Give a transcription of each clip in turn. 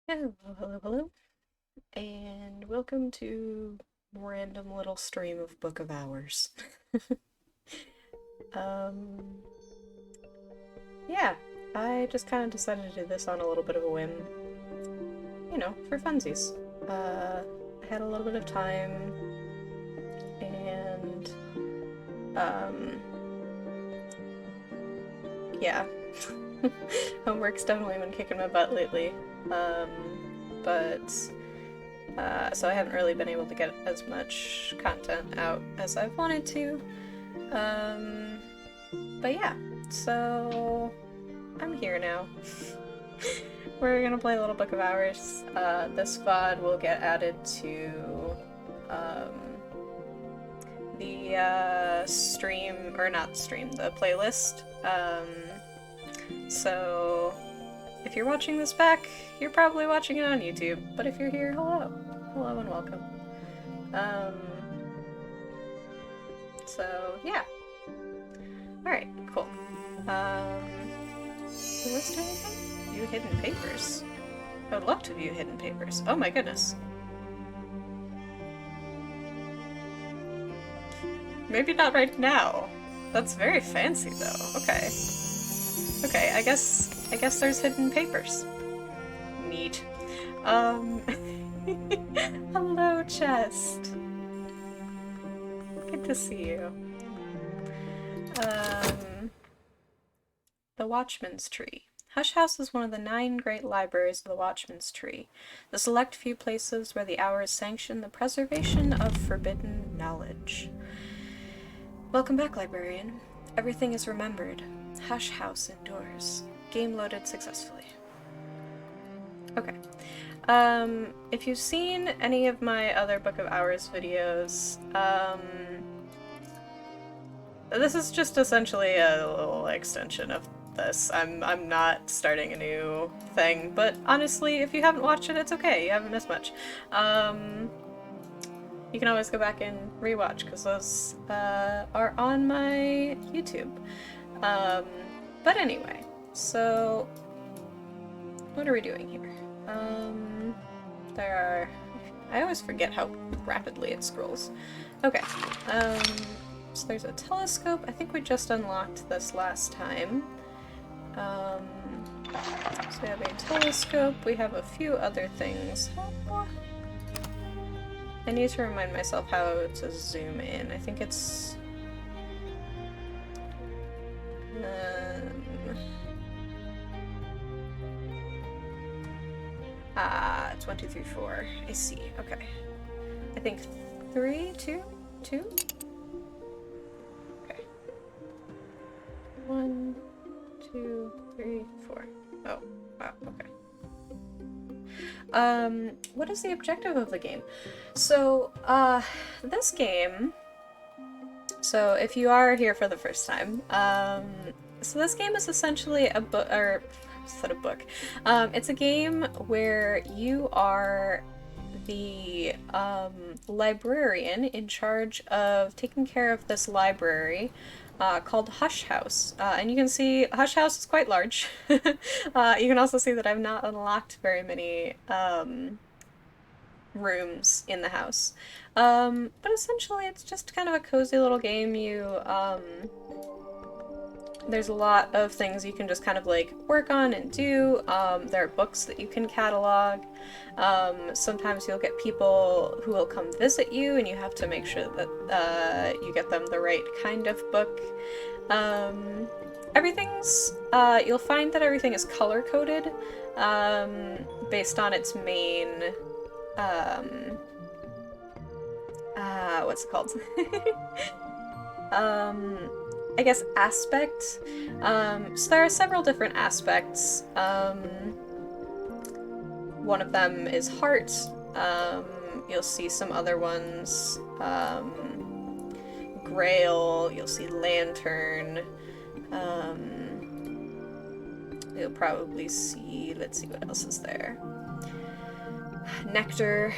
Hello, hello, hello, and welcome to random little stream of Book of Hours. um, yeah, I just kind of decided to do this on a little bit of a whim, for funsies. I had a little bit of time, and, um, yeah, homework's definitely been kicking my butt lately. Um, but so I haven't really been able to get as much content out as I've wanted to. Um, but yeah, so I'm here now. We're gonna play a little Book of Hours. This VOD will get added to um, the stream, or not stream, the playlist. So if you're watching this back, you're probably watching it on YouTube. But if you're here, hello. Hello and welcome. Um, so yeah. Alright, cool. Who wants to do anything? View hidden papers. I would love to view hidden papers. Oh my goodness. Maybe not right now. That's very fancy though. Okay. Okay, I guess there's hidden papers. Neat. Um Hello, Chest. Good to see you. The Watchman's Tree. Hush House is one of the 9 great libraries of the Watchman's Tree, the select few places where the hours sanction the preservation of forbidden knowledge. Welcome back, librarian. Everything is remembered. Hush House endures. Game loaded successfully. Okay. If you've seen any of my other Book of Hours videos, this is just essentially a little extension of this. I'm not starting a new thing, but honestly, if you haven't watched it, it's okay. You haven't missed much. You can always go back and rewatch because those are on my YouTube. But anyway, so what are we doing here? There are. I always forget how rapidly it scrolls. Okay. So there's a telescope. I think we just unlocked this last time. So we have a telescope. We have a few other things. I need to remind myself how to zoom in. I think it's... 1, 2, 3, 4. I see. Okay. I think 3, 2, 2? Okay. 1, 2, 3, 4. Oh, wow, okay. What is the objective of the game? So, this game... So, if you are here for the first time, so this game is essentially a book, or instead of book, it's a game where you are the librarian in charge of taking care of this library called Hush House. And you can see Hush House is quite large. You can also see that I've not unlocked very many rooms in the house. But essentially it's just kind of a cozy little game. There's a lot of things you can just kind of like work on and do. There are books that you can catalog. Sometimes you'll get people who will come visit you and you have to make sure that you get them the right kind of book. You'll find that everything is color-coded based on its main, what's it called? I guess aspect. So there are several different aspects. One of them is heart. You'll see some other ones. Grail. You'll see lantern. You'll probably see. Let's see what else is there. Nectar.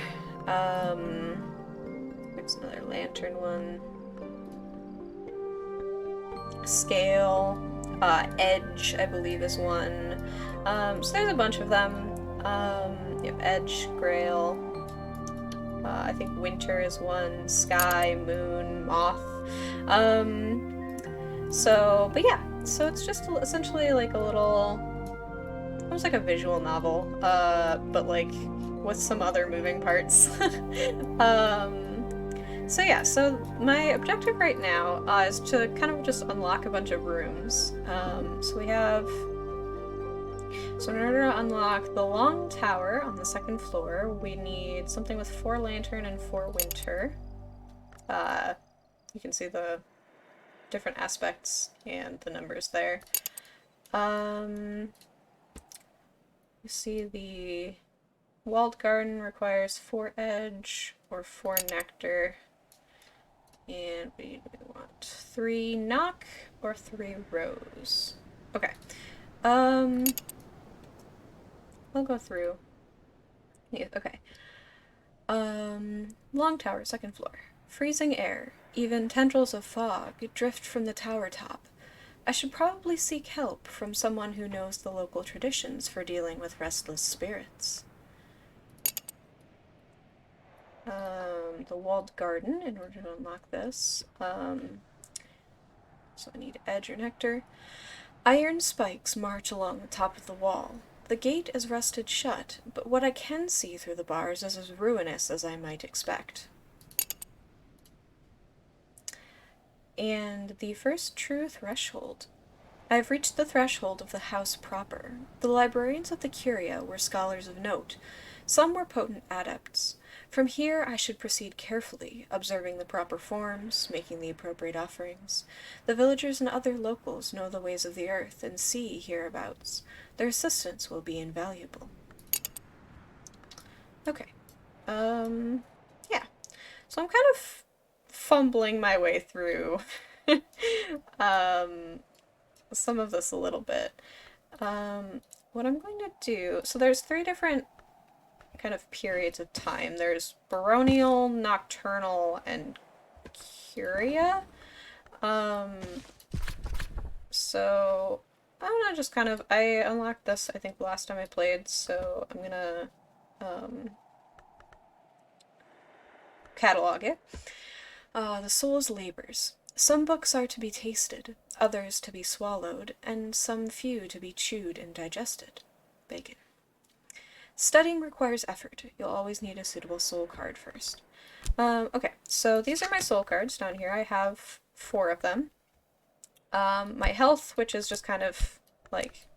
There's another lantern one. Scale, edge, I believe is one. So there's a bunch of them. You have Edge, Grail. I think Winter is one. Sky, Moon, Moth. But yeah. So it's just essentially like a little... almost like a visual novel, but like with some other moving parts. So yeah, so my objective right now is to kind of just unlock a bunch of rooms. So in order to unlock the long tower on the second floor, we need something with 4 lantern and 4 winter. You can see the different aspects and the numbers there. You see the walled garden requires 4 edge or 4 nectar. And we want 3 knock or 3 rose. Okay. I'll go through. Yeah, okay. Long tower, second floor. Freezing air. Even tendrils of fog drift from the tower top. I should probably seek help from someone who knows the local traditions for dealing with restless spirits. The walled garden in order to unlock this. So I need edge or nectar. Iron spikes march along the top of the wall. The gate is rusted shut, but what I can see through the bars is as ruinous as I might expect. And the first true threshold. I have reached the threshold of the house proper. The librarians of the Curia were scholars of note. Some were potent adepts. From here I should proceed carefully, observing the proper forms, making the appropriate offerings. The villagers and other locals know the ways of the earth and see hereabouts. Their assistance will be invaluable. Okay. Yeah. So I'm kind of fumbling my way through some of this a little bit. What I'm going to do... So there's 3 different kind of periods of time. There's baronial, nocturnal, and curia. So I don't know, just kind of, I unlocked this I think the last time I played, so I'm gonna catalog it. The soul's labors. Some books are to be tasted, others to be swallowed, and some few to be chewed and digested. Bacon. Studying requires effort. You'll always need a suitable soul card first. Okay, so these are my soul cards down here. I have 4 of them. My health, which is just kind of like,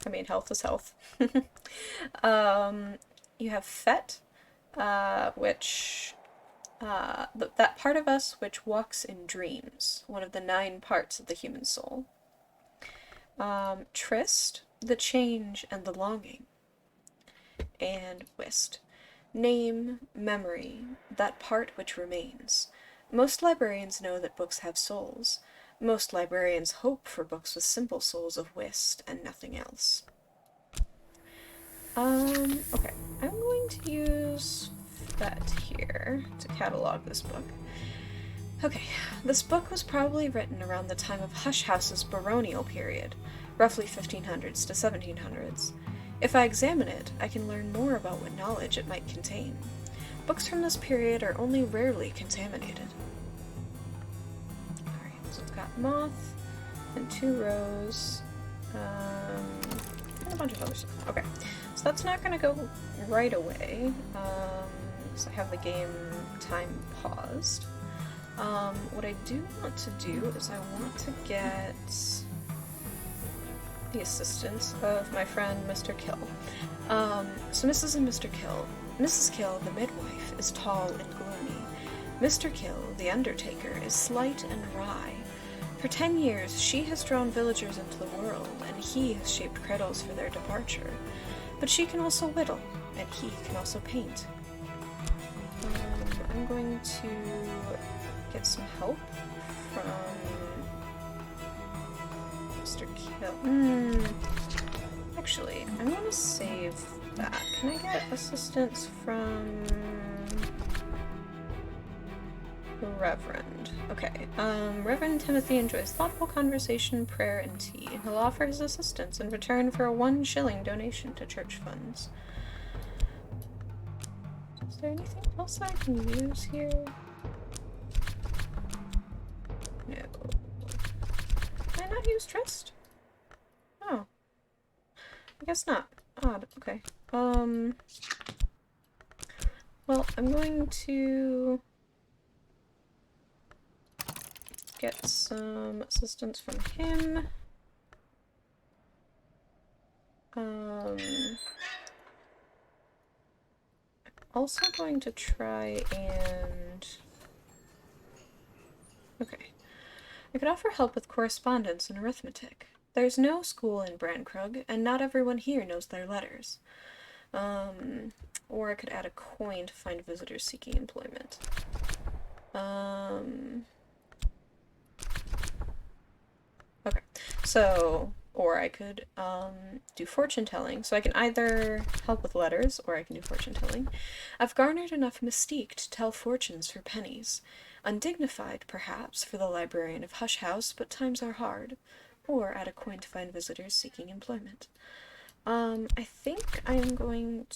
I mean, health is health. You have Fet, which, that part of us which walks in dreams, one of the 9 parts of the human soul. Trist, the change and the longing. And Whist. Name, memory, that part which remains. Most librarians know that books have souls. Most librarians hope for books with simple souls of whist and nothing else. Okay. I'm going to use that here to catalog this book. Okay, this book was probably written around the time of Hush House's baronial period, roughly 1500s to 1700s. If I examine it, I can learn more about what knowledge it might contain. Books from this period are only rarely contaminated. Alright, so it's got Moth, and 2 rows, and a bunch of other stuff. Okay, so that's not going to go right away, because I have the game time paused. What I do want to do is I want to get the assistance of my friend Mr. Kill. So Mrs. and Mr. Kill. Mrs. Kill, the midwife, is tall and gloomy. Mr. Kill, the undertaker, is slight and wry. For 10 years, she has drawn villagers into the world, and he has shaped cradles for their departure. But she can also whittle, and he can also paint. I'm going to get some help from Mr. Kill. Actually, I'm going to save that. Can I get assistance from Reverend? Okay. Reverend Timothy enjoys thoughtful conversation, prayer, and tea. He'll offer his assistance in return for a 1 shilling donation to church funds. there anything else I can use here? No. Can I not use Trist? Oh. I guess not. Odd. Okay. Well, I'm going to get some assistance from him. Also going to try and... Okay. I could offer help with correspondence and arithmetic. There's no school in Brankrug, and not everyone here knows their letters. Or I could add a coin to find visitors seeking employment. Okay, so, or I could, do fortune telling. So I can either help with letters, or I can do fortune telling. I've garnered enough mystique to tell fortunes for pennies. Undignified, perhaps, for the librarian of Hush House, but times are hard. Or add a coin to find visitors seeking employment. I think I'm going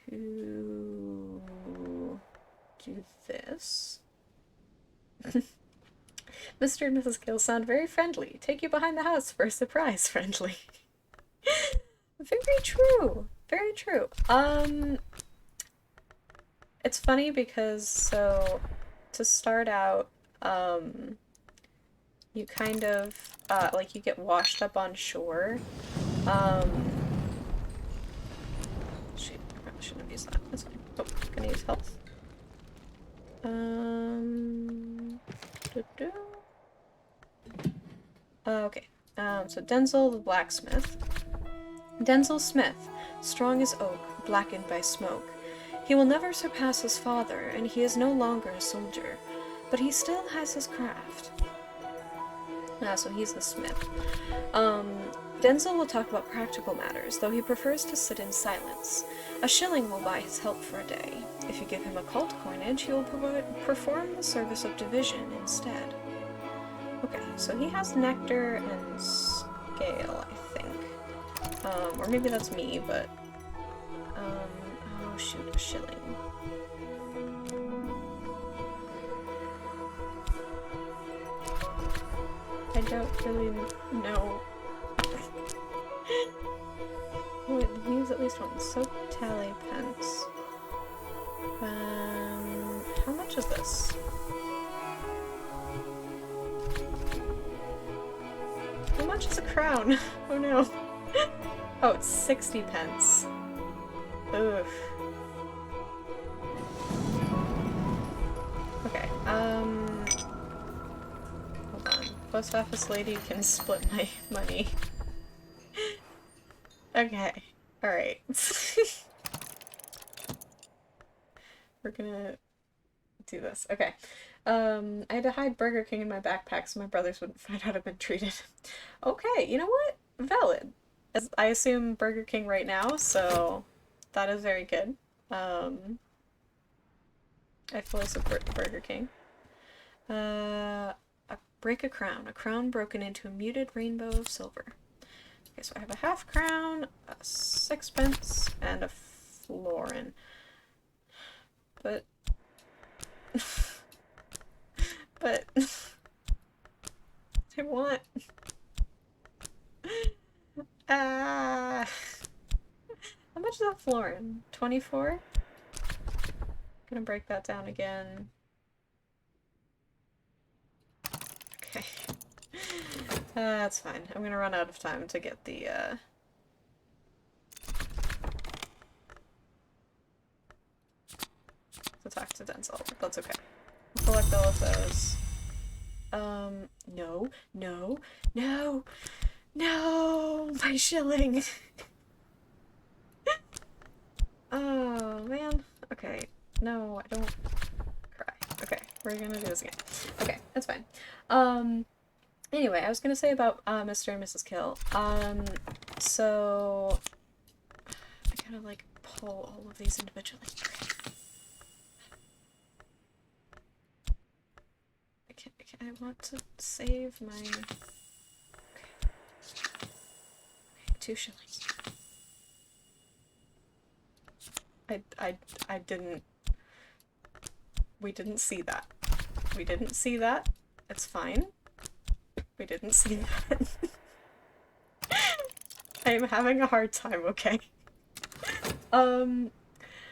to do this. Mr. and Mrs. Gill sound very friendly. Take you behind the house for a surprise, friendly. Very true. Very true. It's funny because, so, to start out, you kind of, like, you get washed up on shore. Shoot, I probably shouldn't have used that. That's fine. Oh, gonna use health. Okay. So Denzel the blacksmith. Denzel Smith, strong as oak, blackened by smoke. He will never surpass his father, and he is no longer a soldier, but he still has his craft. So he's the smith. Denzel will talk about practical matters, though he prefers to sit in silence. A shilling will buy his help for a day. If you give him occult coinage, he will perform the service of division instead. Okay, so he has nectar and scale, I think. Or maybe that's me, but... oh shoot, a shilling. I don't really know. Wait, use at least one. Soap tally pence. How much is this? How much is a crown? Oh no. Oh, it's 60 pence. Oof. Okay, hold on. Post office lady can split my money. Okay, alright. We're gonna do this. Okay. I had to hide Burger King in my backpack so my brothers wouldn't find out I've been treated. Okay, you know what? Valid. As I assume Burger King right now, so that is very good. I fully support the Burger King. Break a crown broken into a muted rainbow of silver. Okay, so I have a half crown, a sixpence, and a florin. But... but... I want... How much is that florin? 24? Gonna break that down again. Okay. That's fine. I'm gonna run out of time to get the, to talk to Denzel. That's okay. I'll collect all of those. No, no, no, no! My shilling! Oh, man. Okay. No, I don't cry. Okay, we're gonna do this again. Okay, that's fine. Anyway, I was gonna say about, Mr. and Mrs. Kill. So... I gotta, like, pull all of these individually. I want to save my... Okay. 2 shillings. I didn't We didn't see that. We didn't see that. It's fine. We didn't see that. I am having a hard time, okay? Um,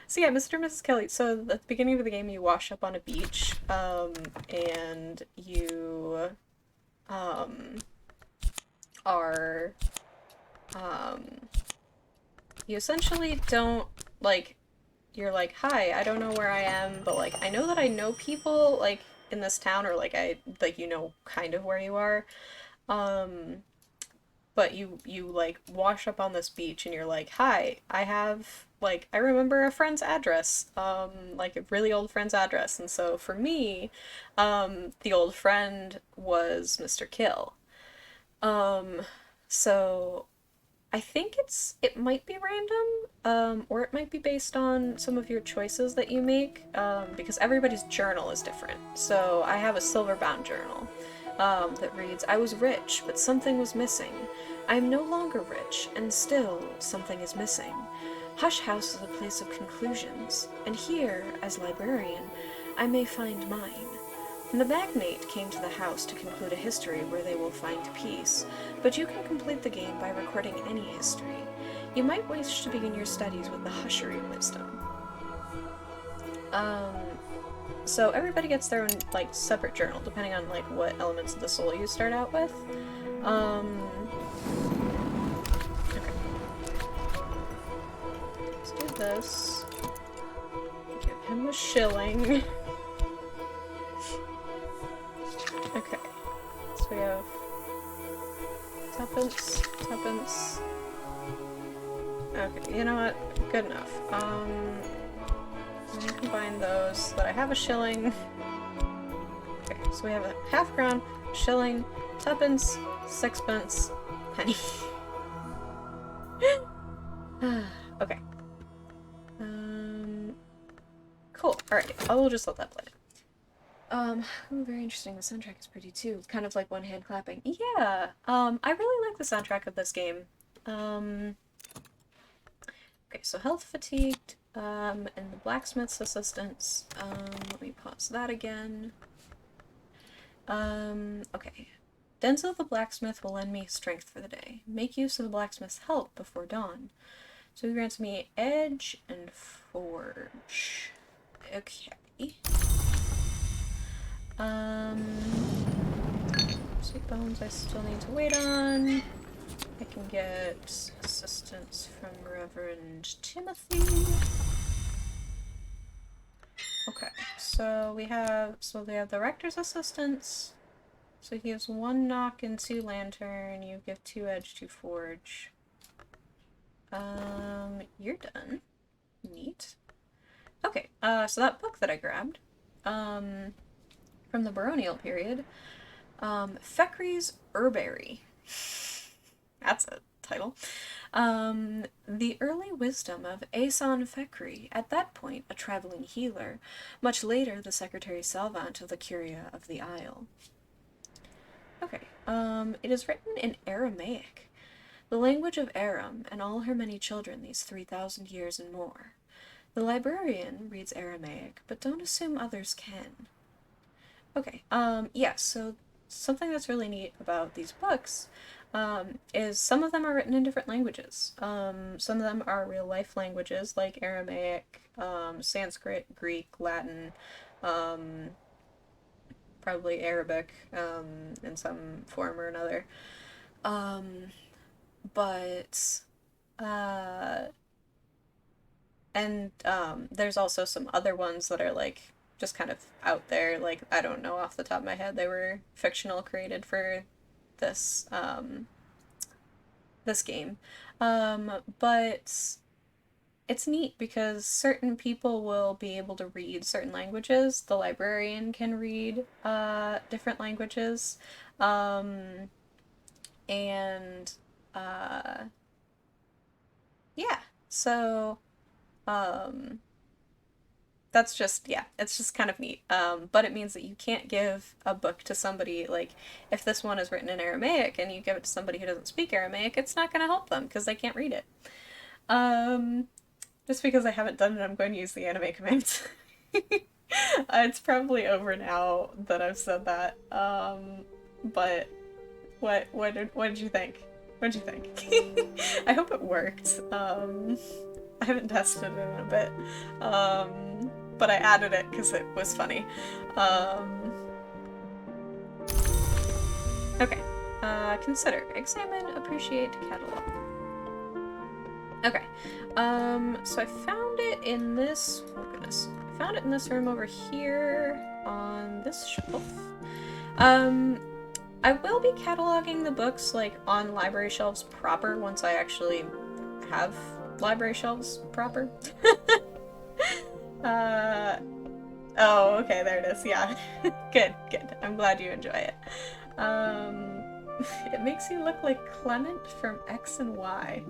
so yeah, Mr. and Mrs. Kelly. So at the beginning of the game, you wash up on a beach, and you, um, are, um, you essentially don't, like, you're like, hi, I don't know where I am, but, like, I know that I know people, like, in this town, or, like, like, you know kind of where you are. Um, but you like wash up on this beach and you're like, hi, I have, like, I remember a friend's address, like a really old friend's address. And so for me, the old friend was Mr. Kill. um so I think it might be random, or it might be based on some of your choices that you make, because everybody's journal is different. So I have a silver bound journal, that reads, I was rich, but something was missing. I am no longer rich, and still something is missing. Hush House is a place of conclusions, and here, as librarian, I may find mine. The magnate came to the house to conclude a history where they will find peace, but you can complete the game by recording any history. You might wish to begin your studies with the hushery wisdom. Um, so everybody gets their own, like, separate journal, depending on, like, what elements of the soul you start out with. Okay. Let's do this. Give him a shilling. Okay. So we have tuppence, tuppence. Okay, you know what? Good enough. Let me combine those so that I have a shilling. Okay, so we have a half crown, shilling, tuppence, sixpence, penny. Okay. Cool. Alright, I will just let that play. Very interesting. The soundtrack is pretty too. Kind of like one hand clapping. Yeah. I really like the soundtrack of this game. Okay, so health fatigued, and the blacksmith's assistants. Let me pause that again. Okay. Denzel the blacksmith will lend me strength for the day. Make use of the blacksmith's help before dawn. So he grants me edge and forge. Okay. Sweet bones I still need to wait on. I can get assistance from Reverend Timothy. Okay, so we have the rector's assistants. So he has 1 knock and 2 lantern. You give 2 edge, 2 forge. You're done. Neat. Okay, so that book that I grabbed, from the baronial period, Feckrey's Herbary. That's a title. The early wisdom of Aeson Feckrey, at that point a traveling healer, much later the Secretary Salvant of the Curia of the Isle. Okay, it is written in Aramaic, the language of Aram and all her many children these 3,000 years and more. The librarian reads Aramaic, but don't assume others can. Okay, yeah, so something that's really neat about these books, is some of them are written in different languages. Some of them are real-life languages, like Aramaic, Sanskrit, Greek, Latin, probably Arabic, in some form or another. But, and, there's also some other ones that are, like, just kind of out there, like, I don't know off the top of my head, they were fictional, created for this, this game. But it's neat because certain people will be able to read certain languages. The librarian can read, different languages. And, yeah, so, that's just, yeah, it's just kind of neat. But it means that you can't give a book to somebody, like, if this one is written in Aramaic and you give it to somebody who doesn't speak Aramaic, it's not going to help them because they can't read it. Just because I haven't done it, I'm going to use the anime commands. It's probably over now that I've said that. But what did you think? What did you think? I hope it worked. I haven't tested it in a bit. But I added it because it was funny. Um, okay. Consider, examine, appreciate, catalog. Okay. So I found it in this. Oh goodness. I found it in this room over here on this shelf. I will be cataloging the books like on library shelves proper once I actually have library shelves proper. Oh, okay, there it is. Yeah. Good, good. I'm glad you enjoy it. It makes you look like Clement from X and Y.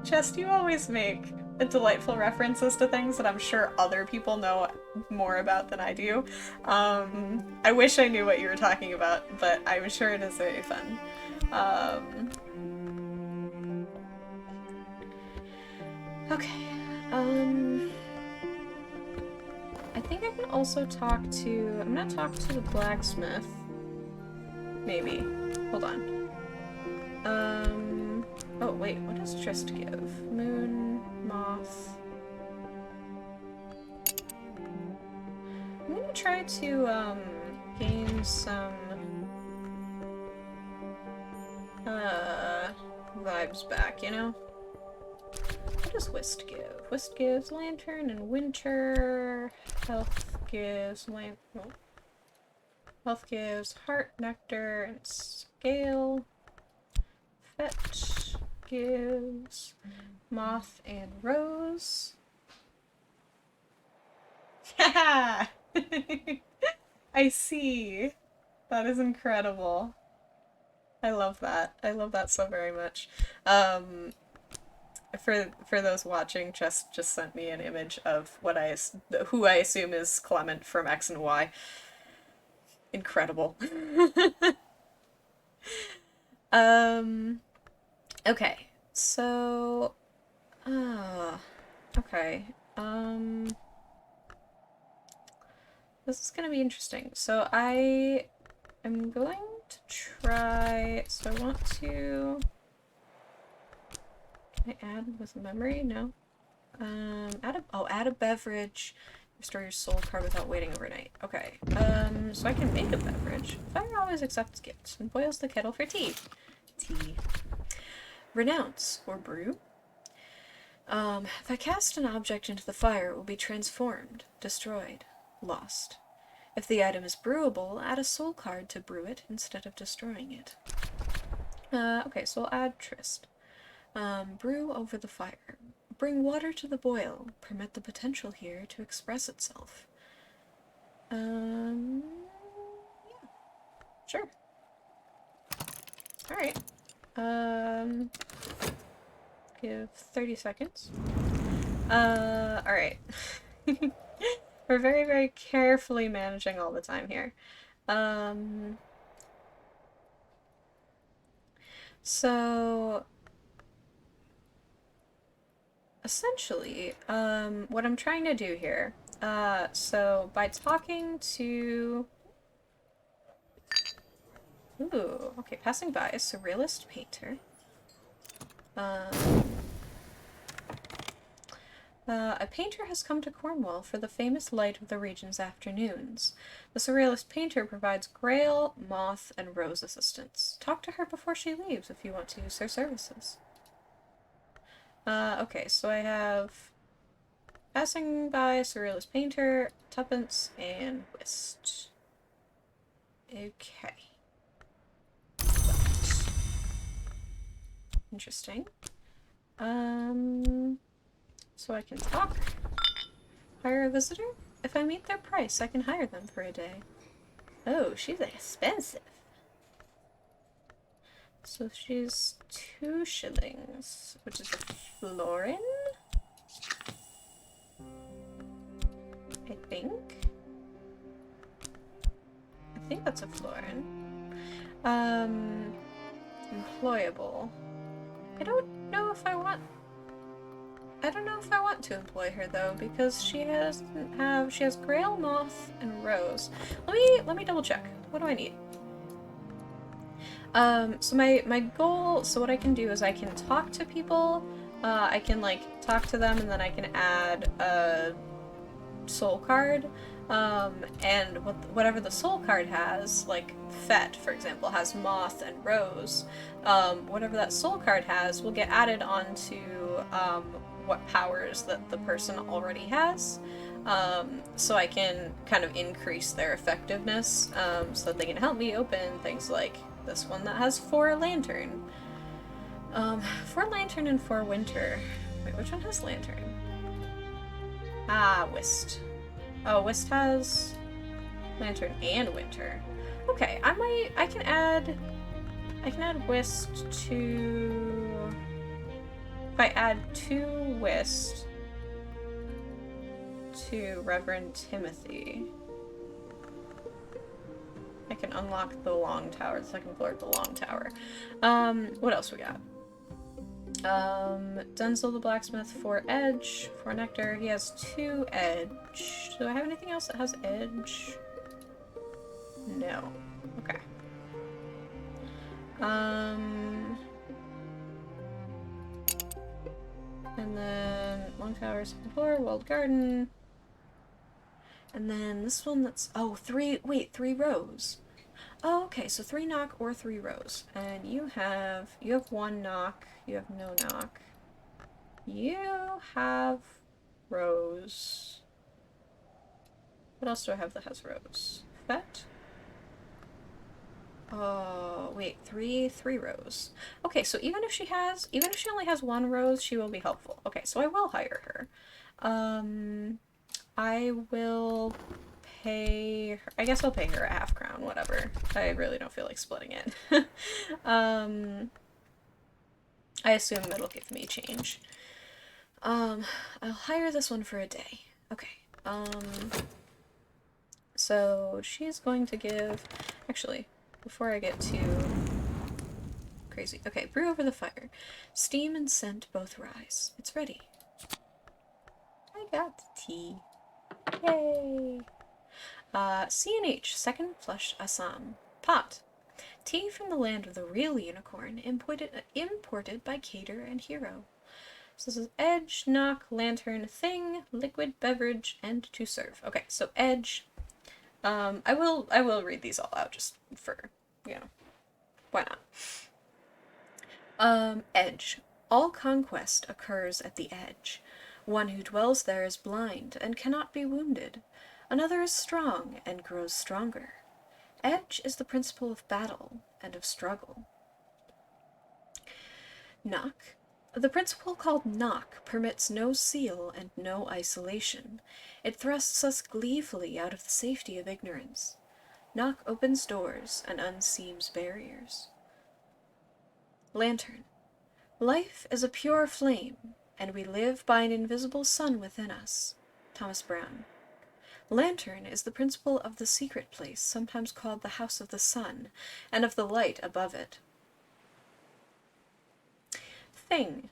Chest, you always make delightful references to things that I'm sure other people know more about than I do. I wish I knew what you were talking about, but I'm sure it is very fun. Okay. I think I can also talk to... I'm gonna talk to the blacksmith. Maybe. Hold on. Oh, wait, what does Trist give? Moon, moth... I'm gonna try to, gain some... vibes back, you know? What does Whist give? Whist gives lantern and winter. Health gives Health gives heart, nectar, and scale. Fetch gives moth and rose. Haha! I see. That is incredible. I love that. I love that so very much. For those watching, just sent me an image of who I assume is Clement from X and Y. Incredible. Okay. So okay. This is gonna be interesting. So I am going to try, so I want to, can I add with memory? No. Add a beverage. Restore your soul card without waiting overnight. Okay. So I can make a beverage. Fire always accepts gifts and boils the kettle for tea. Tea. Renounce or brew. If I cast an object into the fire, it will be transformed, destroyed, lost. If the item is brewable, add a soul card to brew it instead of destroying it. Okay, so I'll add Trist. Brew over the fire. Bring water to the boil. Permit the potential here to express itself. Yeah. Sure. Alright. Give 30 seconds. Alright. We're very, very carefully managing all the time here. So essentially, what I'm trying to do here, so by talking to... Ooh, okay, passing by a surrealist painter. A painter has come to Cornwall for the famous light of the region's afternoons. The surrealist painter provides grail, moth, and rose assistance. Talk to her before she leaves if you want to use her services. Okay, so I have passing by surrealist painter, tuppence, and whist. Okay. Interesting. So I can talk. Hire a visitor? If I meet their price, I can hire them for a day. Oh, she's expensive. So she's 2 shillings, which is a florin? I think. I think that's a florin. Employable. I don't know if I want... I don't know if I want to employ her though, because she has Grail, Moth, and Rose. Let me double check. What do I need? So my goal, so what I can do is I can talk to people, I can like talk to them and then I can add a soul card, and whatever the soul card has, like Fett, for example, has Moth and Rose, whatever that soul card has will get added onto, what powers that the person already has, so I can kind of increase their effectiveness, so that they can help me open things like this one that has 4 lantern. 4 lantern and 4 winter. Wait, which one has lantern? Ah, Whist. Oh, Whist has lantern and winter. Okay, I can add Whist to, if I add 2 Whist to Reverend Timothy, I can unlock the long tower, the second floor of the long tower. What else we got? Denzel the blacksmith, 4 edge, 4 nectar. He has 2 edge. Do I have anything else that has edge? No. Okay. And then long tower, second floor, walled garden. And then this one that's, oh, 3 rows. Oh, okay, so 3 knock or 3 rows. And you have 1 knock, you have no knock. You have Rose. What else do I have that has Rose? Fett? Oh, wait, 3 rows. Okay, so even if she only has 1 rose, she will be helpful. Okay, so I will hire her. I will pay her, I guess I'll pay her a half crown, whatever. I really don't feel like splitting it. I assume it'll give me change. I'll hire this one for a day. Okay. So she's going to give, actually, before I get too crazy. Okay, brew over the fire. Steam and scent both rise. It's ready. I got tea. Yay! C&H, second flush Assam. Pot. Tea from the land of the real unicorn, imported by Cater and Hero. So this is edge, knock, lantern, thing, liquid, beverage, and to serve. Okay, so edge. I will read these all out just for, why not? Edge. All conquest occurs at the edge. One who dwells there is blind and cannot be wounded. Another is strong and grows stronger. Edge is the principle of battle and of struggle. Knock. The principle called knock permits no seal and no isolation. It thrusts us gleefully out of the safety of ignorance. Knock opens doors and unseams barriers. Lantern. Life is a pure flame, and we live by an invisible sun within us. Thomas Brown. Lantern is the principle of the secret place, sometimes called the House of the Sun, and of the light above it. Thing.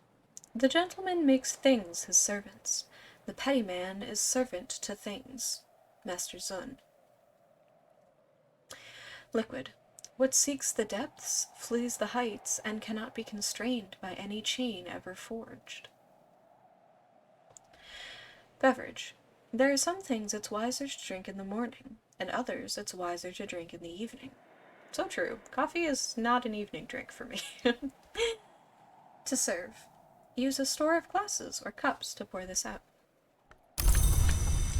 The gentleman makes things his servants. The petty man is servant to things. Master Zun. Liquid. What seeks the depths, flees the heights, and cannot be constrained by any chain ever forged. Beverage. There are some things it's wiser to drink in the morning, and others it's wiser to drink in the evening. So true. Coffee is not an evening drink for me. To serve. Use a store of glasses or cups to pour this out.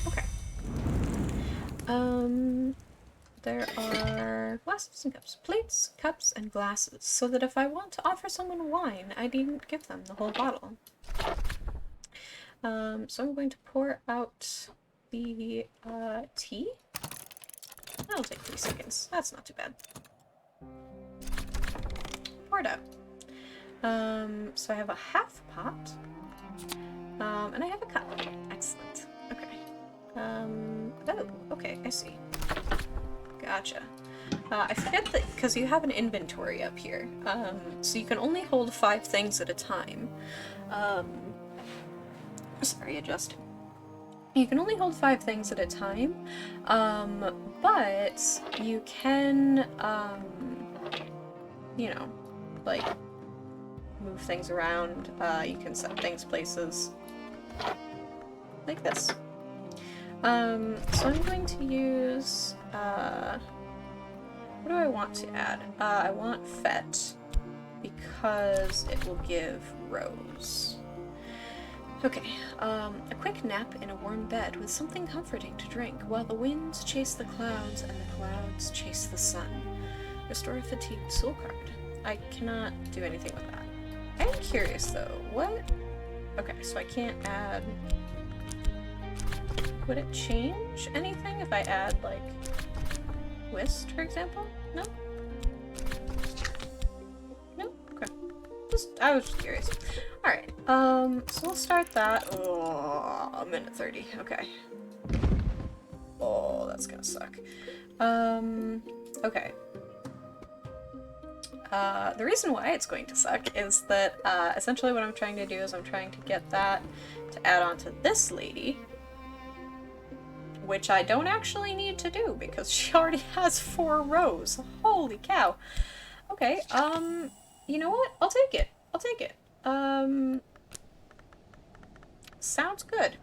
Okay. There are glasses and cups. Plates, cups, and glasses, so that if I want to offer someone wine, I needn't give them the whole bottle. So I'm going to pour out the tea. That'll take 3 seconds. That's not too bad. Pour it out. So I have a half pot. And I have a cup. Excellent. Okay. Oh, okay, I see. Gotcha. I forget that, because you have an inventory up here, so you can only hold 5 things at a time. Sorry, adjusting. You can only hold 5 things at a time, but you can, you know, like, move things around. You can set things places. Like this. So I'm going to use, what do I want to add? I want Fete, because it will give Rose. Okay, a quick nap in a warm bed with something comforting to drink, while the winds chase the clouds and the clouds chase the sun. Restore a fatigued soul card. I cannot do anything with that. I'm curious though, what? Okay, so I can't add... Would it change anything if I add, like, Whist, for example? No? No? Okay. I was just curious. Alright, so we'll start that. Oh, a minute 30. Okay. Oh, that's gonna suck. Okay. The reason why it's going to suck is that, essentially what I'm trying to do is I'm trying to get that to add on to this lady, which I don't actually need to do because she already has 4 rows. Holy cow. Okay, you know what? I'll take it. I'll take it. Sounds good.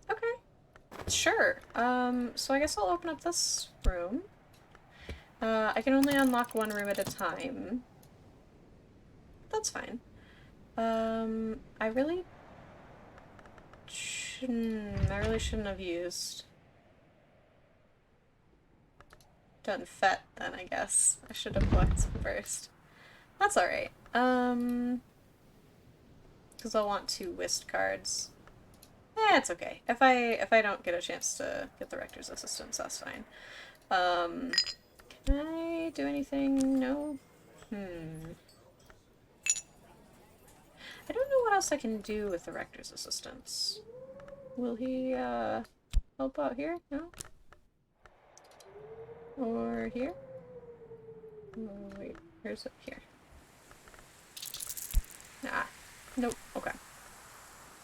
Okay. Sure. So I guess I'll open up this room. I can only unlock 1 room at a time. That's fine. I really shouldn't have done Fete then, I guess. I should have looked first. That's alright. Because I'll want 2 Whist cards. It's okay. If I don't get a chance to get the Rector's Assistance, that's fine. Can I do anything? No? I don't know what else I can do with the Rector's Assistance. Will he, help out here? No? Or here? Oh, wait, where's it? Here. Ah, nope, okay.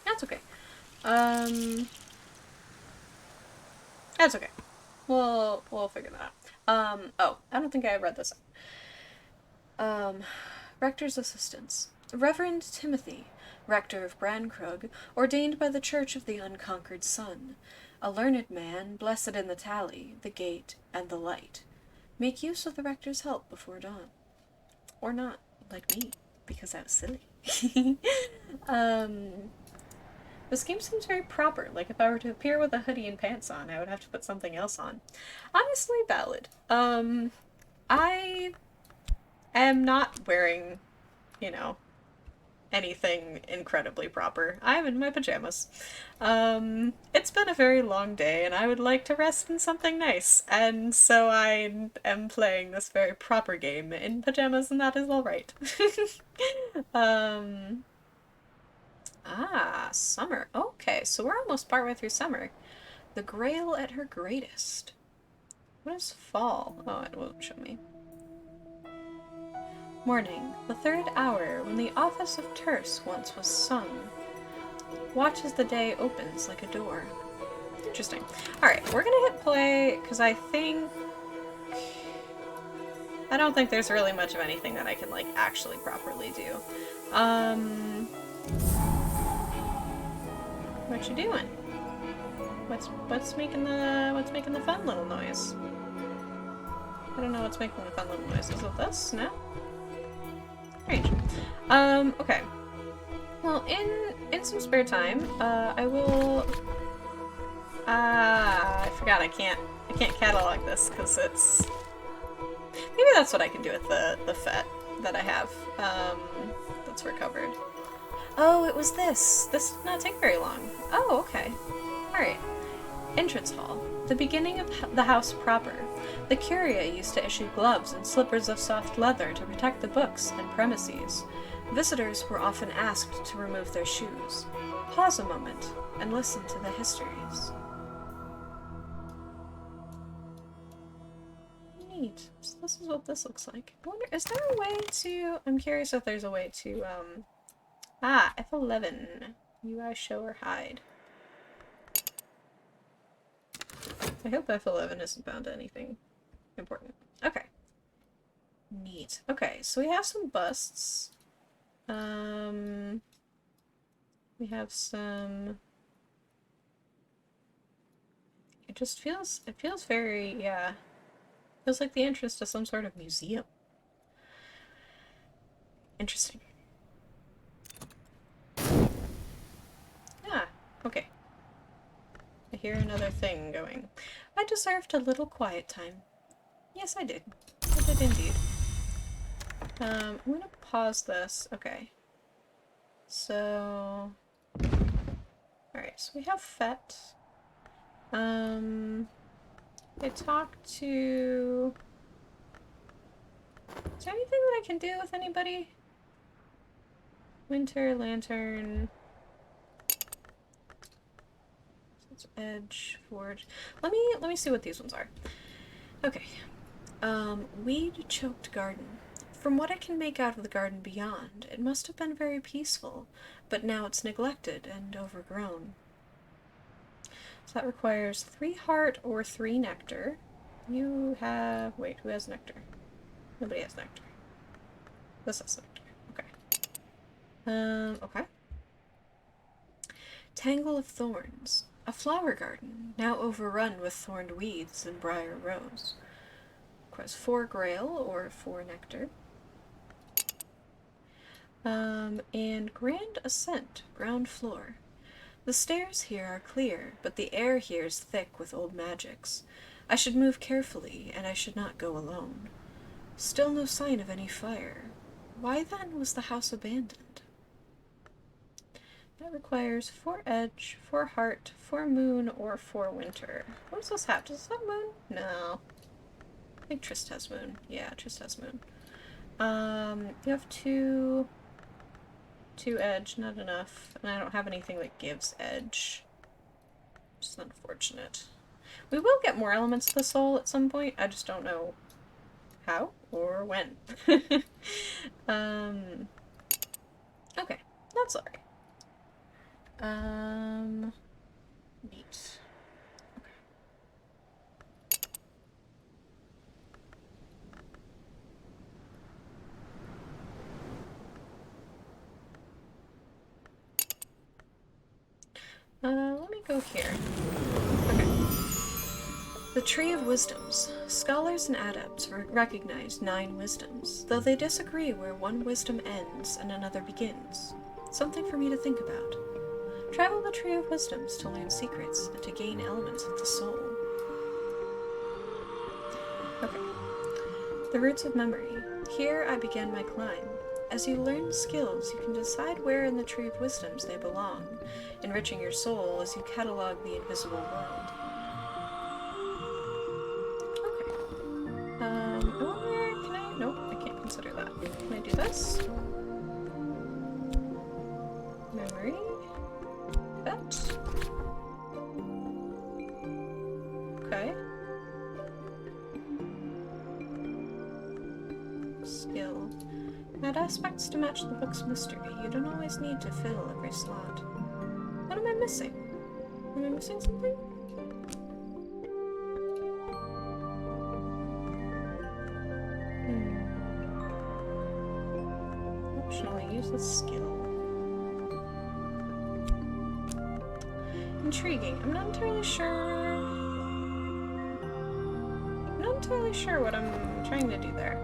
That's okay. That's okay. We'll figure that out. Oh, I don't think I read this. Rector's Assistants. Reverend Timothy, Rector of Brankrug, ordained by the Church of the Unconquered Sun, a learned man, blessed in the tally, the gate, and the light. Make use of the Rector's help before dawn. Or not, like me, because I was silly. This game seems very proper, like if I were to appear with a hoodie and pants on, I would have to put something else on. Honestly, valid. I am not wearing, you know, anything incredibly proper. I'm in my pajamas. It's been a very long day and I would like to rest in something nice, and so I am playing this very proper game in pajamas, and that is alright. Summer. Okay, so we're almost partway through summer. The Grail at her greatest. What is fall? Oh, it won't show me. Morning, the 3rd hour, when the office of terse once was sung. Watch as the day opens like a door. Interesting. Alright, we're gonna hit play, because I don't think there's really much of anything that I can, like, actually properly do. What you doing? What's making the fun little noise? I don't know what's making the fun little noise. Is it this? No? Strange. Okay. Well, in some spare time, I will... I forgot I can't catalog this, because it's... Maybe that's what I can do with the Fete that I have, that's recovered. Oh, it was this. This did not take very long. Oh, okay. Alright. Entrance hall. The beginning of the house proper. The curia used to issue gloves and slippers of soft leather to protect the books and premises. Visitors were often asked to remove their shoes. Pause a moment and listen to the histories. neat. So this is what this looks like. I wonder, is there a way to... I'm curious if there's a way to, F11. UI show or hide. I hope F11 isn't bound to anything important. Okay. Neat. Okay, so we have some busts. We have some... It feels very, yeah. Feels like the entrance to some sort of museum. Interesting. Ah, okay. I hear another thing going. I deserved a little quiet time. Yes, I did. I did indeed. I'm gonna pause this. Okay. So... Alright, so we have Fett. I talked to... Is there anything that I can do with anybody? Winter, Lantern... Edge, Forge... Let me see what these ones are. Okay. Weed-choked garden. From what I can make out of the garden beyond, it must have been very peaceful, but now it's neglected and overgrown. So that requires 3 heart or 3 nectar. You have... Wait, who has nectar? Nobody has nectar. This has nectar. Okay. Okay. Tangle of thorns. A flower garden, now overrun with thorned weeds and briar rose. Requires 4 grail or 4 nectar. And Grand Ascent, ground floor. The stairs here are clear, but the air here is thick with old magics. I should move carefully, and I should not go alone. Still no sign of any fire. Why then was the house abandoned? That requires 4 edge, 4 heart, 4 moon, or 4 winter. What does this have? Does this have moon? No. I think Trist has moon. Yeah, Trist has moon. You have 2 edge, not enough. And I don't have anything that gives edge. Which is unfortunate. We will get more elements of the soul at some point. I just don't know how or when. Okay, that's alright. Neat. Let me go here. Okay. The Tree of Wisdoms. Scholars and adepts recognize 9 wisdoms, though they disagree where one wisdom ends and another begins. Something for me to think about. Travel the Tree of Wisdoms to learn secrets and to gain elements of the soul. Okay. The Roots of Memory. Here I began my climb. As you learn skills, you can decide where in the Tree of Wisdoms they belong, enriching your soul as you catalog the invisible world. Okay. I wonder, can I? Nope, I can't consider that. Can I do this? Memory. That. Okay. Skill. Add aspects to match the book's mystery. You don't always need to fill every slot. What am I missing? Am I missing something? Optionally, use the skill. Intriguing. I'm not entirely sure what I'm trying to do there.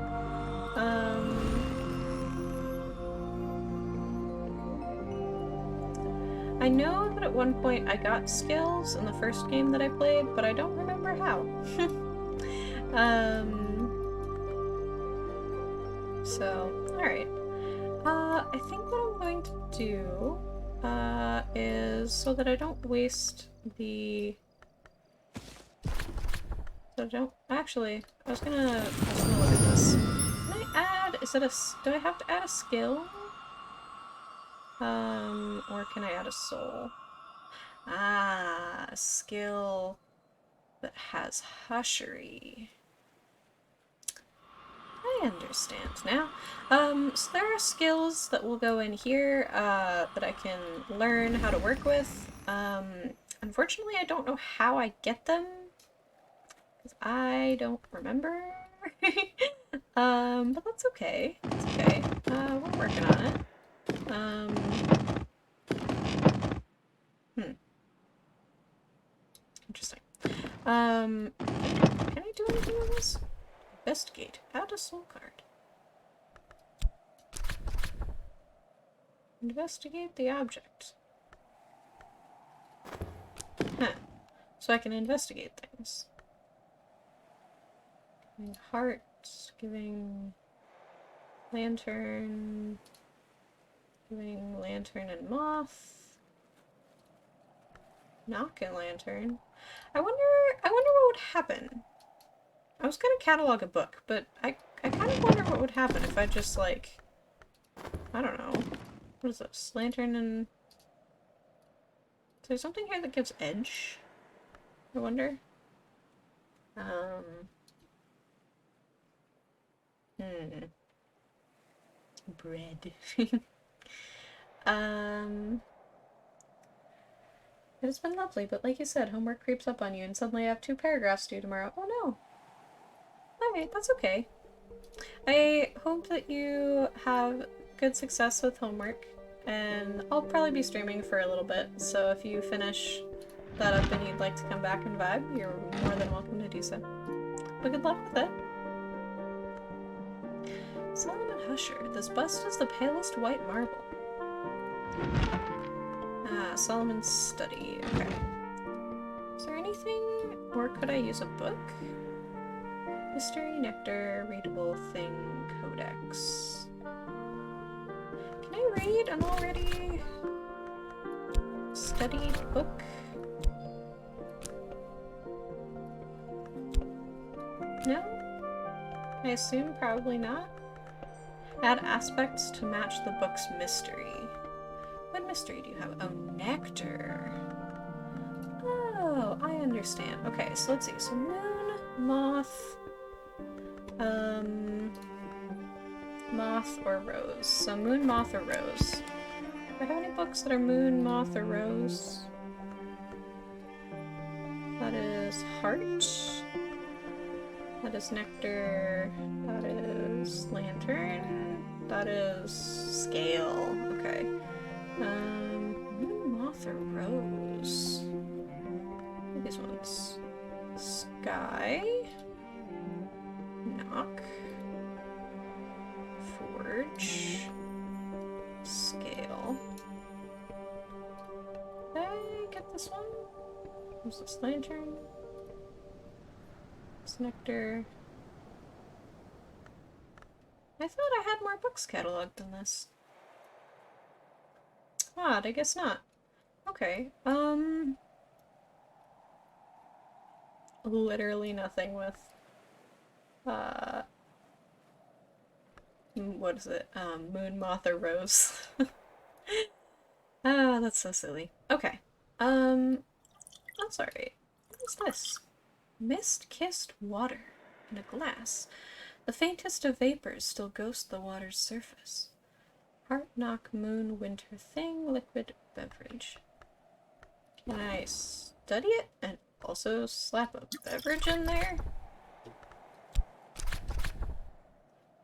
I know that at one point I got skills in the first game that I played, but I don't remember how. So, alright. I think what I'm going to do, is so that I don't waste the... So I don't... Actually, I was gonna look at this. Can I add... do I have to add a skill? Or can I add a soul? Ah, a skill that has hushery. I understand now. So there are skills that will go in here that I can learn how to work with. Unfortunately, I don't know how I get them because I don't remember. But that's okay. That's okay. We're working on it. Hmm. Interesting. Can I do anything on this? Investigate. Add a soul card. Investigate the object. Huh. So I can investigate things. Giving heart, giving lantern, giving lantern and moth, knock and lantern. I wonder what would happen. I was gonna catalog a book, but I kind of wonder what would happen if I just like, I don't know. What is this? Lantern and... Is there something here that gives edge? I wonder. Bread. It has been lovely, but like you said, homework creeps up on you and suddenly I have 2 paragraphs due tomorrow. Oh no. Alright, that's okay. I hope that you have good success with homework, and I'll probably be streaming for a little bit, so if you finish that up and you'd like to come back and vibe, you're more than welcome to do so. But good luck with it. Solomon Husher, this bust is the palest white marble. Ah, Solomon's study, okay. Is there anything, or could I use a book? History, Nectar, Readable Thing, Codex. Can I read an already studied book? No? I assume probably not. Add aspects to match the book's mystery. What mystery do you have? Oh, Nectar. Oh, I understand. Okay, so let's see. So moon, moth, moth or rose. So moon, moth, or rose. Do I have any books that are moon, moth, or rose? That is heart. That is nectar. That is lantern. That is scale. Okay. Moon, moth, or rose? What are these ones? Sky. Knock. Forge. Scale. Did I get this one? What's this? Lantern. This nectar. I thought I had more books cataloged than this. Odd, I guess not. Okay, literally nothing with, what is it? Moon, moth, or rose. Ah, that's so silly. Okay, that's alright. What is this? Mist-kissed water in a glass. The faintest of vapors still ghost the water's surface. Heart, knock, moon, winter thing, liquid beverage. Can I study it and also slap a beverage in there?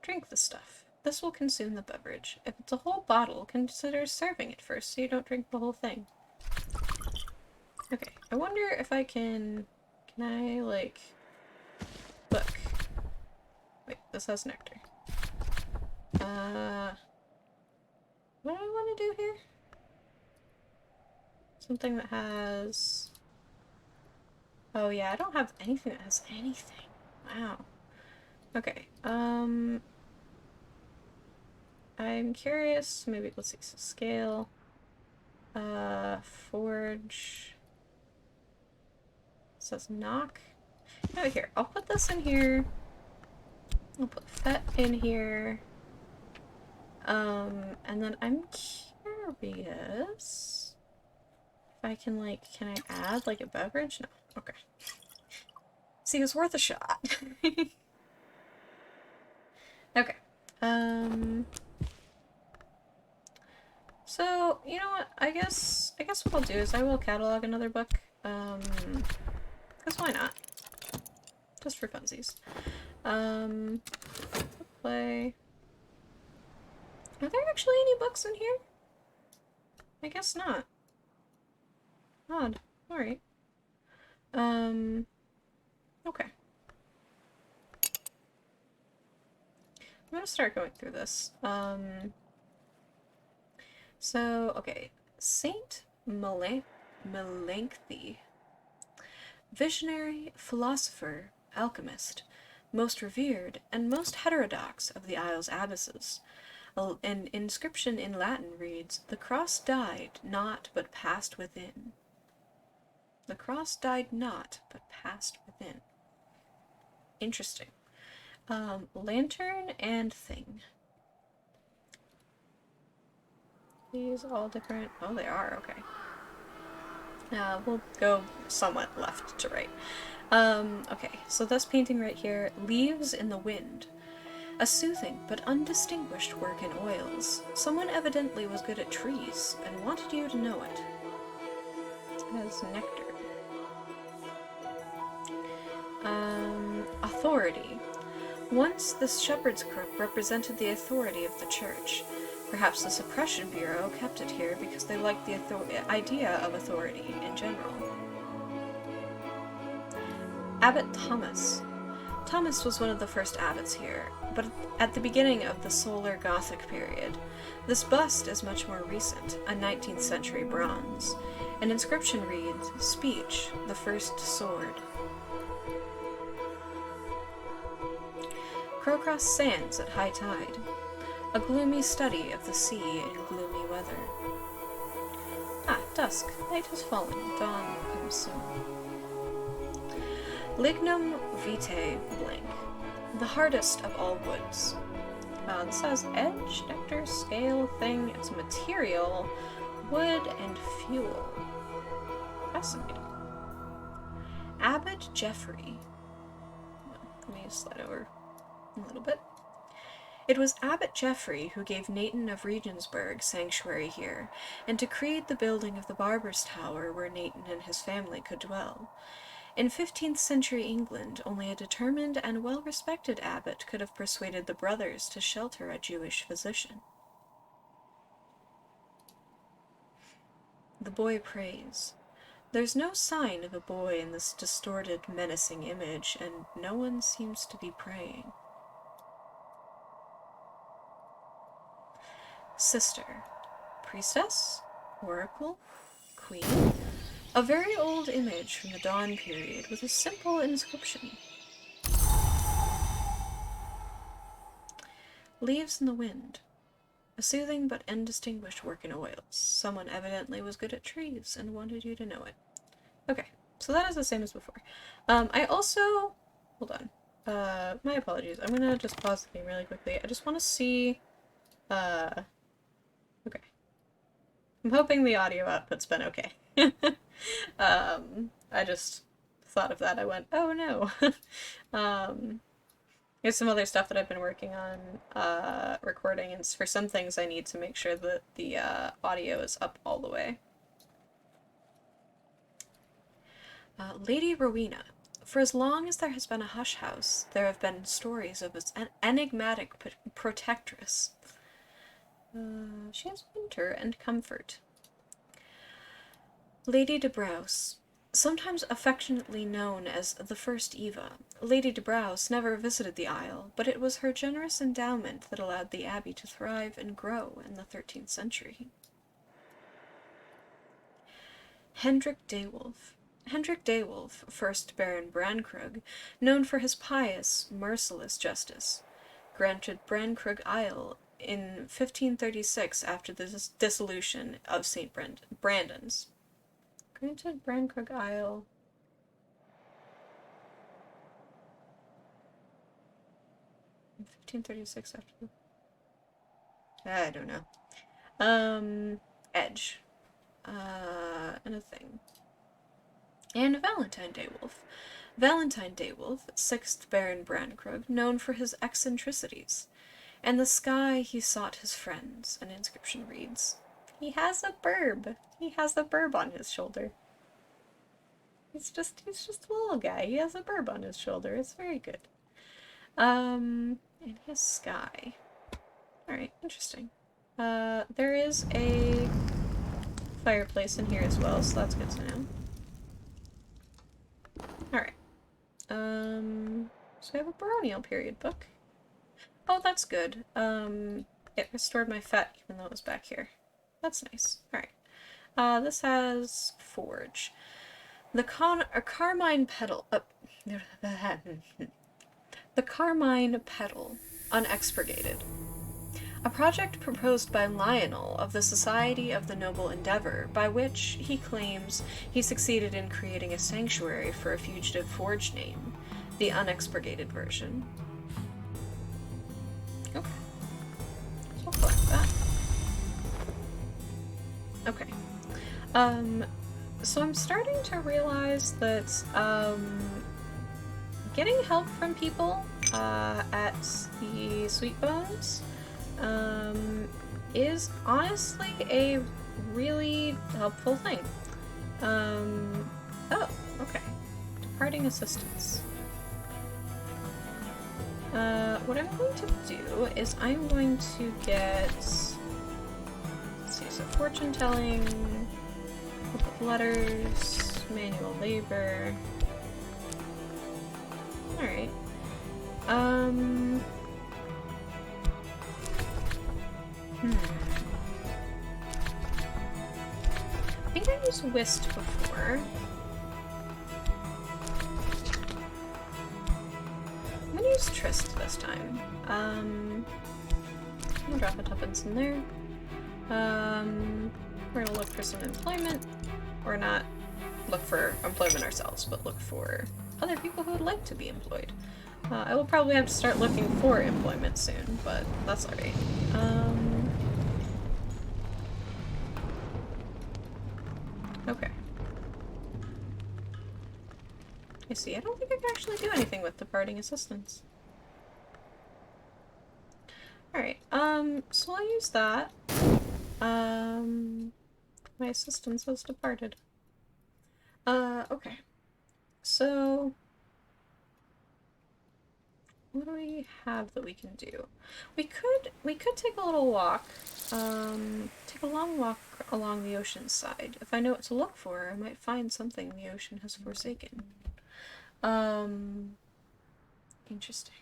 Drink the stuff. This will consume the beverage. If it's a whole bottle, consider serving it first so you don't drink the whole thing. Okay, I wonder if I can I, like, book. Wait, this has nectar. What do I want to do here? Something that has... Oh yeah, I don't have anything that has anything. Wow. Okay, I'm curious, maybe, let's see, so scale, forge, it says knock. Oh, here, I'll put this in here, I'll put fet in here, and then I'm curious if I can, like, can I add, like, a beverage? No, okay. See, it's worth a shot. Okay. So, you know what? I guess what I'll do is I will catalog another book. Because why not? Just for funsies. Um, play. Are there actually any books in here? I guess not. Odd. Alright. Okay. I'm gonna start going through this. So, okay. Saint Melanchthon. Visionary, philosopher, alchemist, most revered, and most heterodox of the Isle's abbesses. An inscription in Latin reads, "The cross died not, but passed within." The cross died not, but passed within. Interesting. Lantern and thing. These all different. Oh, they are, okay. We'll go somewhat left to right. Okay, so this painting right here, Leaves in the Wind. A soothing but undistinguished work in oils. Someone evidently was good at trees and wanted you to know it. It has nectar. Authority. Once this shepherd's crook represented the authority of the church. Perhaps the Suppression Bureau kept it here because they liked the idea of authority in general. Abbot Thomas. Thomas was one of the first abbots here, but at the beginning of the Solar Gothic period. This bust is much more recent, a 19th century bronze. An inscription reads, "Speech, the first sword." Crowcross Sands at high tide. A gloomy study of the sea in gloomy weather. Ah, dusk. Night has fallen. Dawn comes soon. Lignum vitae blank. The hardest of all woods. This has edge, nectar, scale, thing. It's material, wood, and fuel. Fascinating. Abbot Geoffrey. Let me slide over a little bit. It was Abbot Geoffrey who gave Nathan of Regensburg sanctuary here, and decreed the building of the Barber's Tower where Nathan and his family could dwell. In 15th century England, only a determined and well-respected abbot could have persuaded the brothers to shelter a Jewish physician. The boy prays. There's no sign of a boy in this distorted, menacing image, and no one seems to be praying. Sister. Priestess? Oracle? Queen? A very old image from the Dawn period with a simple inscription. Leaves in the Wind. A soothing but indistinguished work in oils. Someone evidently was good at trees and wanted you to know it. Okay, so that is the same as before. I also... Hold on. My apologies. I'm gonna just pause the game really quickly. I just want to see... Okay. I'm hoping the audio output's been okay. I just thought of that. I went, oh no. There's some other stuff that I've been working on, recording, and for some things I need to make sure that the audio is up all the way. Lady Rowena. For as long as there has been a hush house, there have been stories of its enigmatic protectress. She has winter and comfort. Lady de Braus. Sometimes affectionately known as the First Eva, Lady de Braus never visited the Isle, but it was her generous endowment that allowed the abbey to thrive and grow in the 13th century. Hendrik Dewulf. Hendrik Dewulf, 1st Baron Brankrug, known for his pious, merciless justice, granted Brankrug Isle in 1536 after the dissolution of St. Brandon's. Granted Brankrug Isle. In 1536 after the... I don't know. Edge. And a thing. And Valentine Dewulf. Valentine Dewulf, 6th Baron Brankrug, known for his eccentricities. and the sky he sought his friends. An inscription reads, he has a burb. He has a burb on his shoulder. He's just a little guy. He has a burb on his shoulder. It's very good. And he has sky. Alright, interesting. There is a fireplace in here as well, so that's good to know. Alright. So I have a baronial period book. Oh, that's good. It restored my fat even though it was back here. That's nice. Alright. This has forge. The carmine petal. The carmine petal, unexpurgated. A project proposed by Lionel of the Society of the Noble Endeavor, by which, he claims, he succeeded in creating a sanctuary for a fugitive forge name, the unexpurgated version. Okay. So I'll collect that. Okay. So I'm starting to realize that, getting help from people, at the Sweet Bones, is honestly a really helpful thing. Oh, okay. Departing assistance. What I'm going to do is I'm going to get, let's see, so fortune telling, book of letters, manual labor. Alright. I think I used whist before. I'm gonna use tryst this time. I'm gonna drop a tuppence in there. We're gonna look for some employment. Or not look for employment ourselves, but look for other people who would like to be employed. I will probably have to start looking for employment soon, but that's alright. Okay. I see. I don't think I can actually do anything with departing assistance. Alright, so I'll use that. My assistance has departed. Okay. So, what do we have that we can do? We could take a little walk, take a long walk along the ocean side. If I know what to look for, I might find something the ocean has forsaken. Interesting.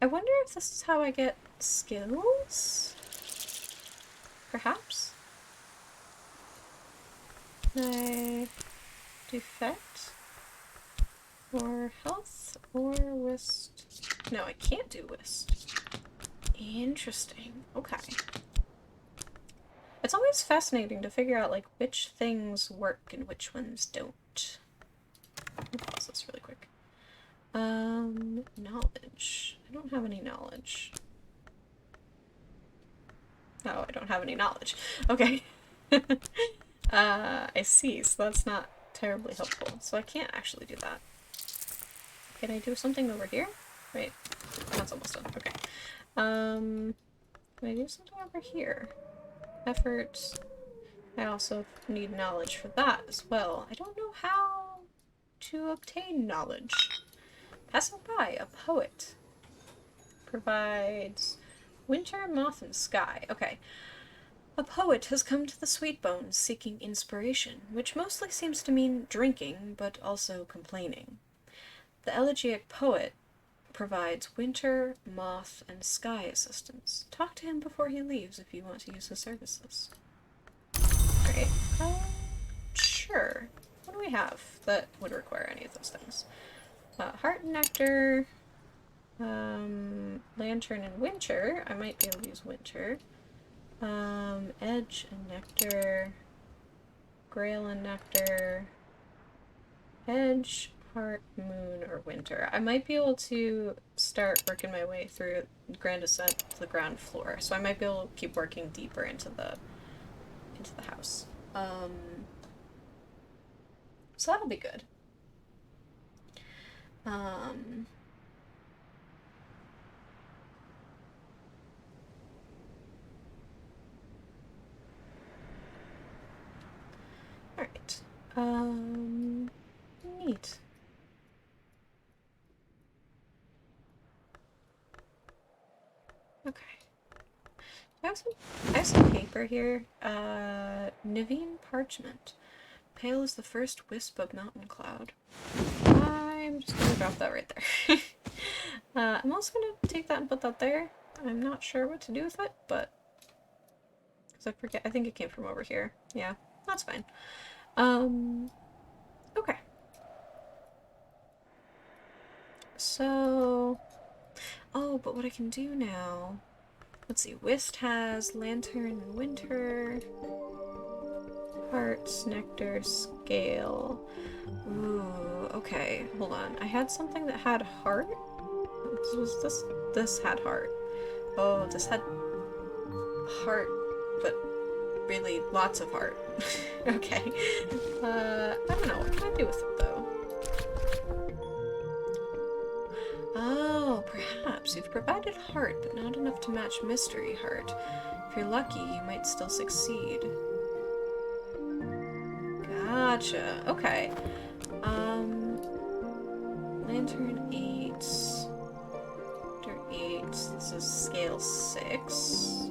I wonder if this is how I get skills? Perhaps? Can I defect? Or health? Or whist? No, I can't do whist. Interesting. Okay. It's always fascinating to figure out, like, which things work and which ones don't. Let me pause this really quick. Knowledge. I don't have any knowledge. Oh, I don't have any knowledge. Okay. I see, so that's not terribly helpful. So I can't actually do that. Can I do something over here? Wait, that's almost done. Okay. Can I do something over here? Effort. I also need knowledge for that as well. I don't know how to obtain knowledge. Passing by, a poet. Provides winter, moth, and sky. Okay. A poet has come to the Sweet Bones seeking inspiration, which mostly seems to mean drinking, but also complaining. The elegiac poet provides winter, moth, and sky assistance. Talk to him before he leaves if you want to use his services. Alright, sure. What do we have that would require any of those things? Heart and nectar, lantern and winter. I might be able to use winter. Edge and nectar, grail and nectar, edge, heart, moon, or winter. I might be able to start working my way through grand ascent to the ground floor, so I might be able to keep working deeper into the house. So that'll be good. Neat. Okay. I have some paper here. Naveen parchment. Pale as the first wisp of mountain cloud. I'm just gonna drop that right there. I'm also gonna take that and put that there. I'm not sure what to do with it, but because I forget, I think it came from over here. Yeah, that's fine. Okay. So, oh, but what I can do now, let's see, Whist has Lantern in Winter, Hearts, Nectar, Scale. Ooh, okay, hold on. I had something that had Heart? This had Heart. Oh, this had Heart, but really lots of Heart. Okay. I don't know, what can I do with it, though? Oh, perhaps. You've provided Heart, but not enough to match Mystery Heart. If you're lucky, you might still succeed. Gotcha. Okay. Lantern 8. Nectar 8. This is scale 6.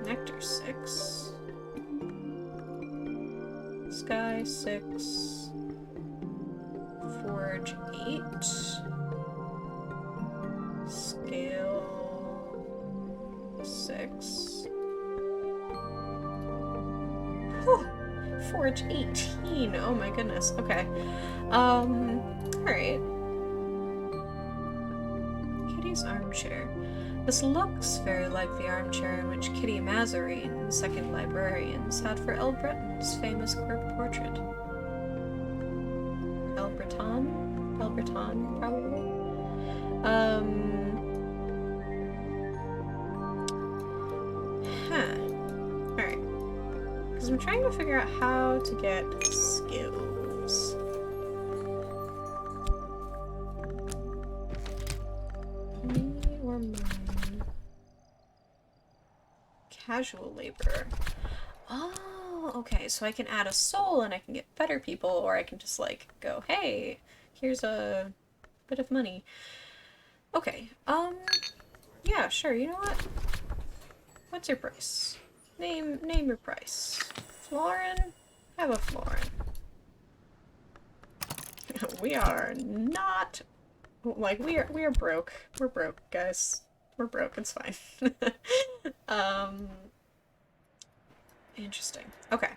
Nectar 6. Sky 6. Forge 8. Scale 6. Whew. Forge 18. Oh my goodness. Okay. Alright. Kitty's armchair. This looks very like the armchair in which Kitty Mazarine, second librarian, sat for El Breton's famous group portrait. El Breton? El Breton, probably? Alright. Because I'm trying to figure out how to get skills. Me or mine? Casual labor. Oh, okay, so I can add a soul and I can get better people, or I can just, like, go, hey, here's a bit of money. Okay, yeah, sure, you know what? What's your price? Name your price. Florin? Have a florin. We are not, like, we are broke. We're broke, guys. We're broke, it's fine. Interesting. Okay.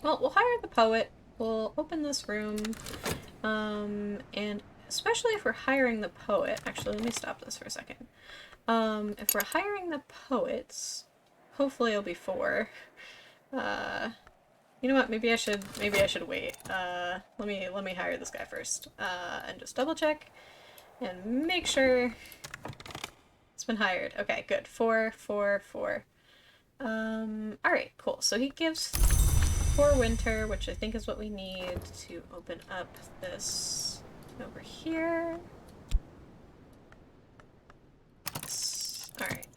Well, we'll hire the poet. We'll open this room. And especially if we're hiring the poet. Actually, let me stop this for a second. If we're hiring the poets, hopefully it'll be 4. You know what? Maybe I should wait. Let me hire this guy first. And just double check and make sure it's been hired. Okay, good. 4, 4, 4. Alright, cool. So he gives 4 winter, which I think is what we need to open up this over here. Alright.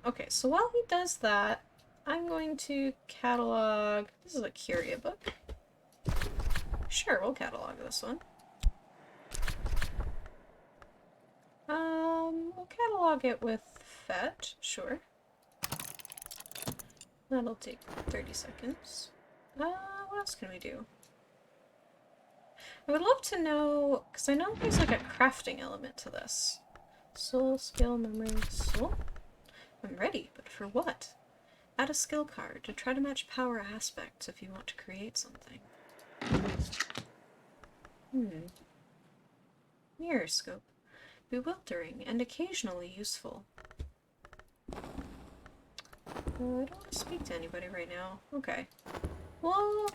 Okay, so while he does that, I'm going to catalog... This is a Curia book. Sure, we'll catalog this one. We'll catalog it with fetch, sure. That'll take 30 seconds. What else can we do? I would love to know, because I know there's like a crafting element to this. Soul, skill, memory, soul? I'm ready, but for what? Add a skill card to try to match power aspects if you want to create something. Mirror scope. Bewildering and occasionally useful. I don't want to speak to anybody right now. Okay. Well,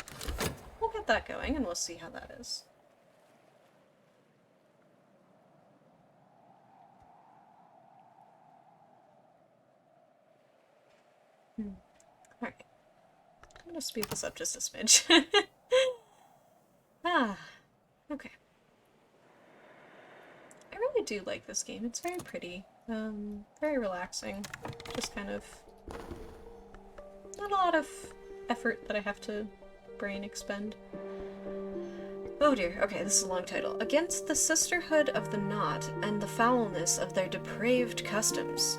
we'll get that going and we'll see how that is. Alright. I'm gonna speed this up just a smidge. Okay. I really do like this game. It's very pretty. Very relaxing. Just kind of not a lot of effort that I have to brain expend. Oh dear, okay, this is a long title. Against the sisterhood of the knot and the foulness of their depraved customs.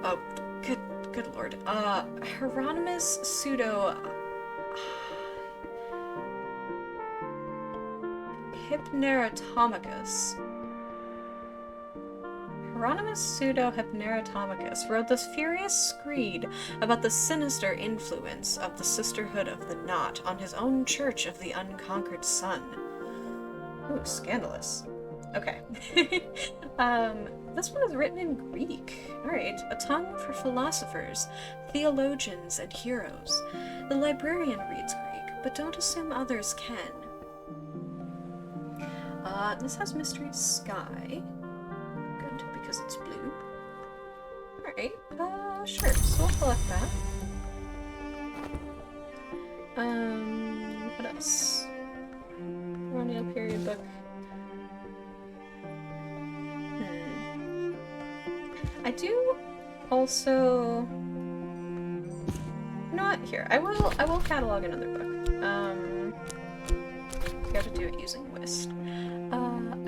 Oh, good lord. Hieronymus Pseudo... Hypneratomicus. Hieronymus Pseudo-Hypneratomicus wrote this furious screed about the sinister influence of the Sisterhood of the Knot on his own Church of the Unconquered Sun. Ooh, scandalous. Okay. This one is written in Greek. Alright, a tongue for philosophers, theologians, and heroes. The librarian reads Greek, but don't assume others can. This has Mystery Sky. Good, because it's blue. Alright, sure, so we'll collect that. What else? Colonial period book. I do also... You know what? Here, I will catalog another book. You have to do it using Whist.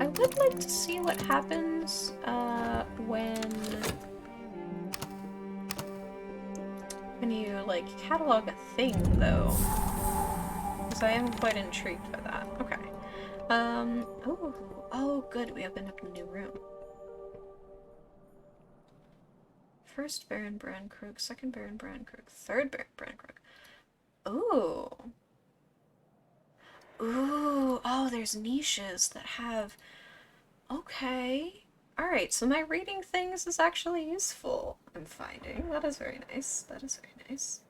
I would like to see what happens, when you, like, catalog a thing, though. Because I am quite intrigued by that. Okay. Oh, good, we opened up a new room. First Baron Brankrug, second Baron Brankrug, third Baron Brankrug. Ooh. Ooh, oh, there's niches that have... Okay. Alright, so my reading things is actually useful, I'm finding. That is very nice. That is very nice.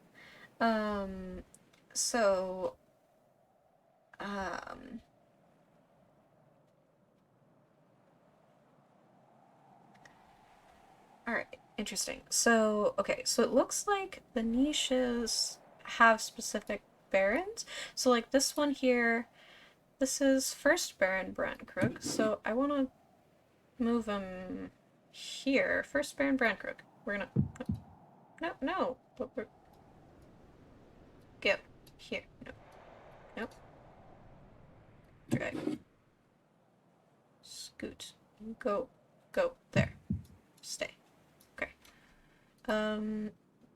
Alright, interesting. So, okay, so it looks like the niches have specific barons. So, like, this one here, this is first Baron Brandkrug, so I want to move him here. First Baron Brandkrug. We're gonna... No. But we're... Go. Here. No. Nope. Drag. Scoot. Go. There. Stay. Okay.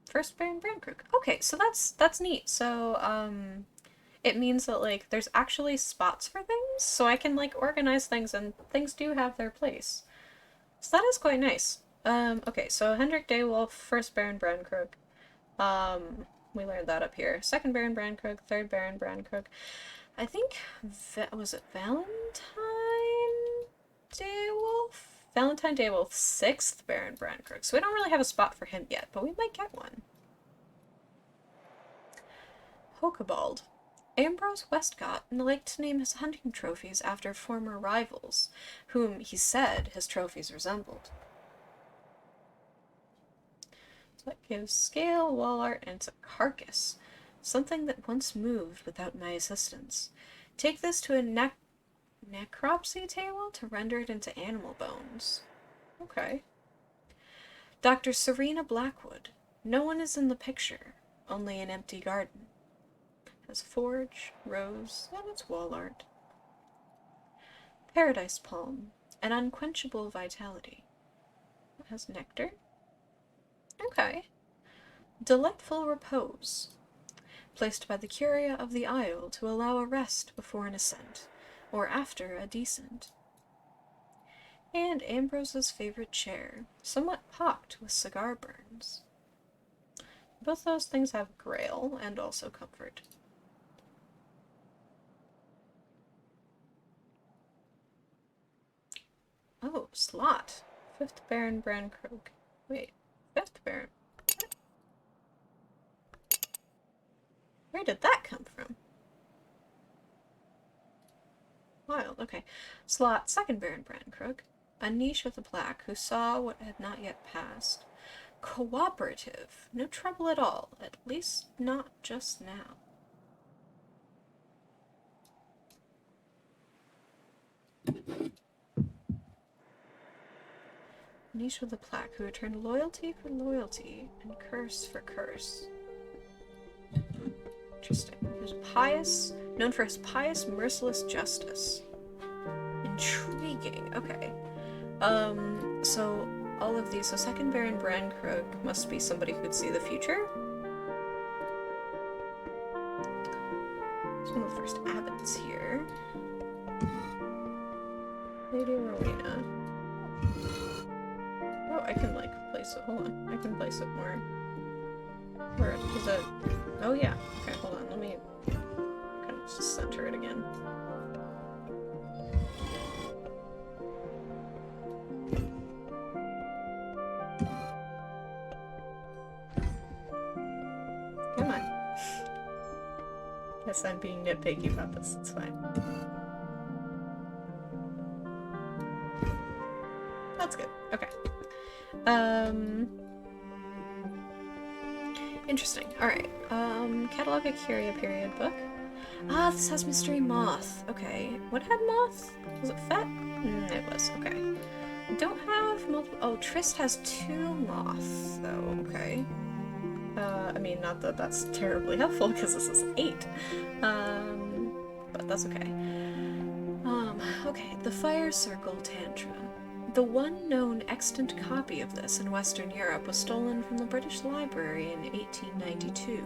First Baron Brandkrug. Okay, so that's neat. So, it means that, like, there's actually spots for things, so I can, like, organize things, and things do have their place. So that is quite nice. Okay, so Hendrik Daywolf, first Baron Brandkrug. We learned that up here. Second Baron Brandkrug, third Baron Brandkrug. I think, was it Valentine Daywolf? Valentine Daywolf, sixth Baron Brandkrug. So we don't really have a spot for him yet, but we might get one. Hokebald. Ambrose Westcott liked to name his hunting trophies after former rivals, whom, he said, his trophies resembled. So that gives scale, wall art, and it's a carcass. Something that once moved without my assistance. Take this to a necropsy table to render it into animal bones. Okay. Dr. Serena Blackwood. No one is in the picture, only an empty garden. Has forge, rose, and its wall art. Paradise palm, an unquenchable vitality. It has nectar. Okay. Delightful repose. Placed by the curia of the isle to allow a rest before an ascent, or after a descent. And Ambrose's favorite chair, somewhat pocked with cigar burns. Both those things have grail and also comfort. Oh, slot. Fifth Baron Brankrug. Wait, fifth Baron? Where did that come from? Wild, okay. Slot, second Baron Brankrug. A niche with a plaque who saw what had not yet passed. Cooperative. No trouble at all. At least not just now. Niche with a plaque who returned loyalty for loyalty and curse for curse. Interesting. He's pious, known for his pious, merciless justice. Intriguing. Okay. So all of these. So second Baron Brankrug must be somebody who could see the future. It's one of the first abbots here. Lady Rowena. Oh, I can like place it. Hold on. I can place it more. Where is it? Oh yeah. Okay, hold on. Let me kind of just center it again. Come on. Guess I'm being nitpicky about this. It's fine. That's good. Okay. Interesting. Alright. Catalog a Curia period book. Ah, this has Mystery Moth. Okay. What had Moth? Was it Fet? It was. Okay. I don't have multiple. Oh, Trist has 2 Moth, though. Okay. I mean, not that that's terribly helpful, because this is 8. But that's okay. Okay. The Fire Circle Tantra. The one known extant copy of this in Western Europe was stolen from the British Library in 1892.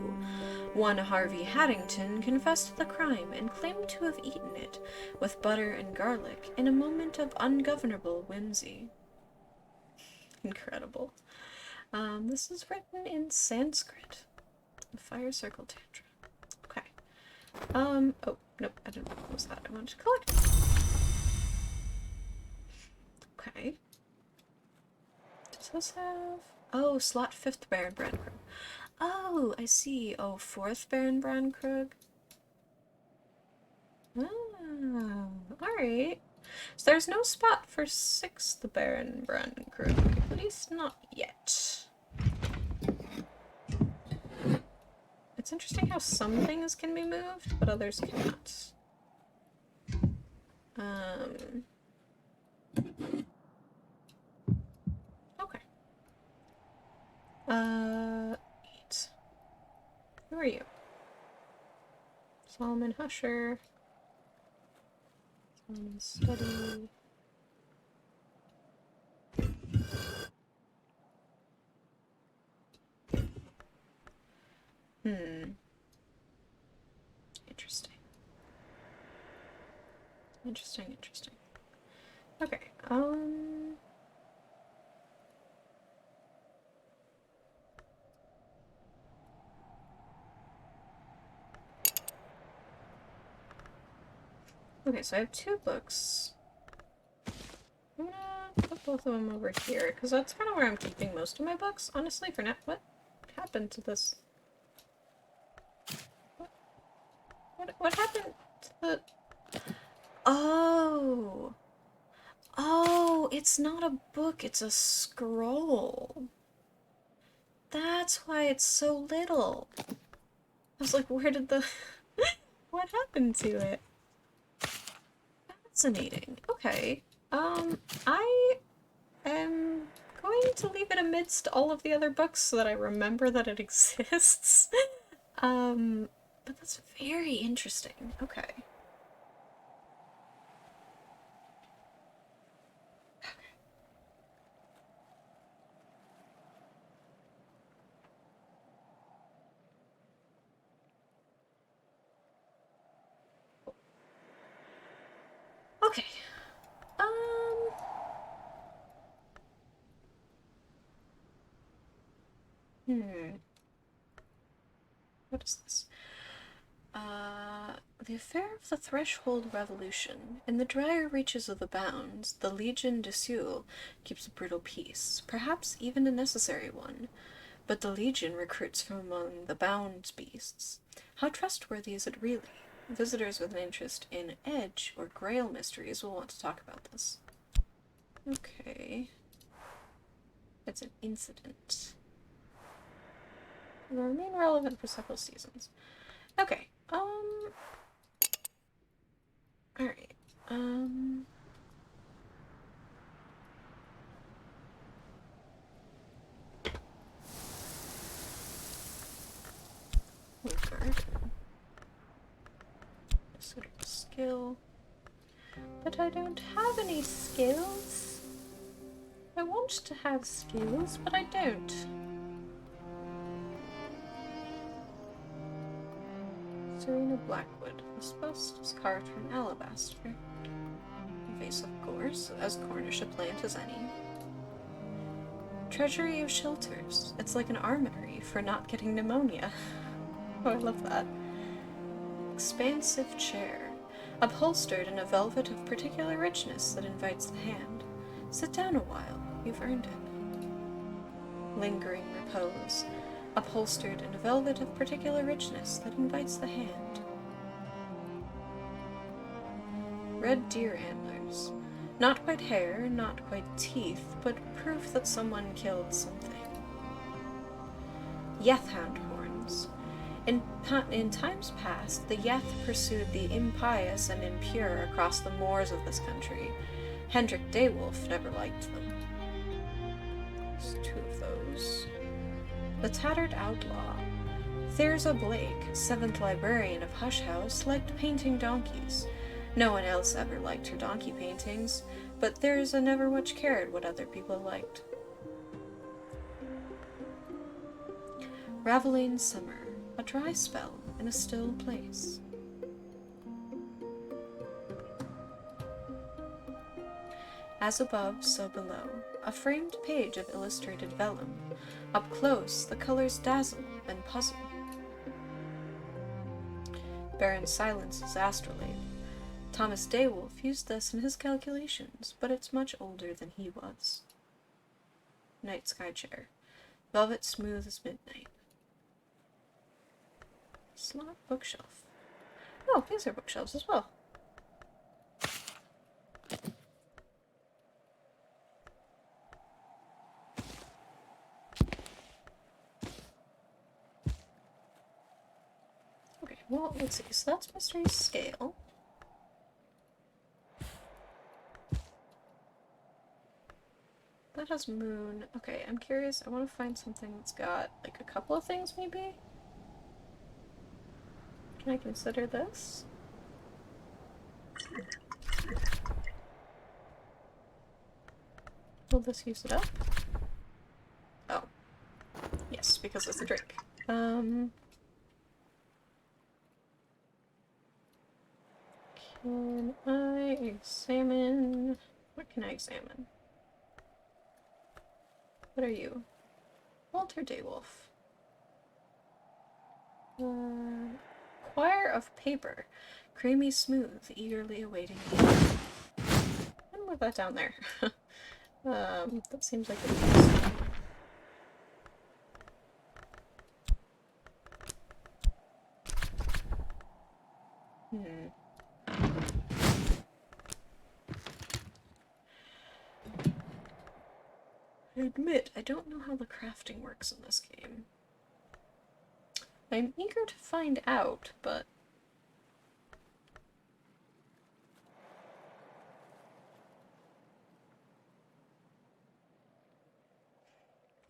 One Harvey Haddington confessed to the crime and claimed to have eaten it with butter and garlic in a moment of ungovernable whimsy. Incredible. This is written in Sanskrit. The Fire Circle Tantra. Okay. Oh, nope, I didn't close that. I wanted to collect it. Okay. Does this have... Oh, slot 5th Baron Brankrug. Oh, I see. Oh, 4th Baron Brankrug. Oh, alright. So there's no spot for 6th Baron Brankrug. At least not yet. It's interesting how some things can be moved, but others cannot. Okay. 8. Who are you? Solomon Husher. Solomon Study. Interesting. Interesting. Okay, Okay, so I have 2 books. I'm gonna put both of them over here, because that's kind of where I'm keeping most of my books, honestly, for now. What happened to this? What happened to the... Oh! Oh, it's not a book, it's a scroll. That's why it's so little. I was like, where did the... What happened to it? Fascinating. Okay. I am going to leave it amidst all of the other books so that I remember that it exists. But that's very interesting. Okay. Okay. What is this? The affair of the Threshold Revolution. In the drier reaches of the Bounds, the Legion de Seul keeps a brutal peace, perhaps even a necessary one. But the Legion recruits from among the Bounds beasts. How trustworthy is it really? Visitors with an interest in Edge or Grail mysteries will want to talk about this. Okay. It's an incident. It will remain relevant for several seasons. Okay, alright, garden. skill. But I don't have any skills. I want to have skills, but I don't. Serena Blackwood. This bust is carved from alabaster. A vase, of course, as Cornish a plant as any. Treasury of shelters. It's like an armory for not getting pneumonia. Oh, I love that. Expansive chair. Upholstered in a velvet of particular richness that invites the hand. Sit down a while. You've earned it. Lingering repose. Upholstered in a velvet of particular richness that invites the hand. Red deer antlers. Not quite hair, not quite teeth, but proof that someone killed something. Yethhound horns. In times past, the Yeth pursued the impious and impure across the moors of this country. Hendrik Daywolf never liked them. There's two of those. The Tattered Outlaw. Thirza Blake, 7th librarian of Hush House, liked painting donkeys. No one else ever liked her donkey paintings, but Thirza never much cared what other people liked. Raveline Summer. A dry spell in a still place. As above, so below. A framed page of illustrated vellum. Up close, the colors dazzle and puzzle. Baron Silence's astrolabe. Thomas Daywolf used this in his calculations, but it's much older than he was. Night Sky Chair. Velvet smooth as midnight. Slot bookshelf. Oh, these are bookshelves as well. Okay, well, let's see. So that's Mystery Scale. That has moon. Okay, I'm curious. I want to find something that's got, like, a couple of things, maybe? Can I consider this? Will this use it up? Oh. Yes, because it's a drink. Can I examine... What can I examine? What are you? Walter Daywolf. Quire of paper. Creamy smooth, eagerly awaiting you. And move that down there. That seems like a piece. I admit, I don't know how the crafting works in this game. I'm eager to find out, but...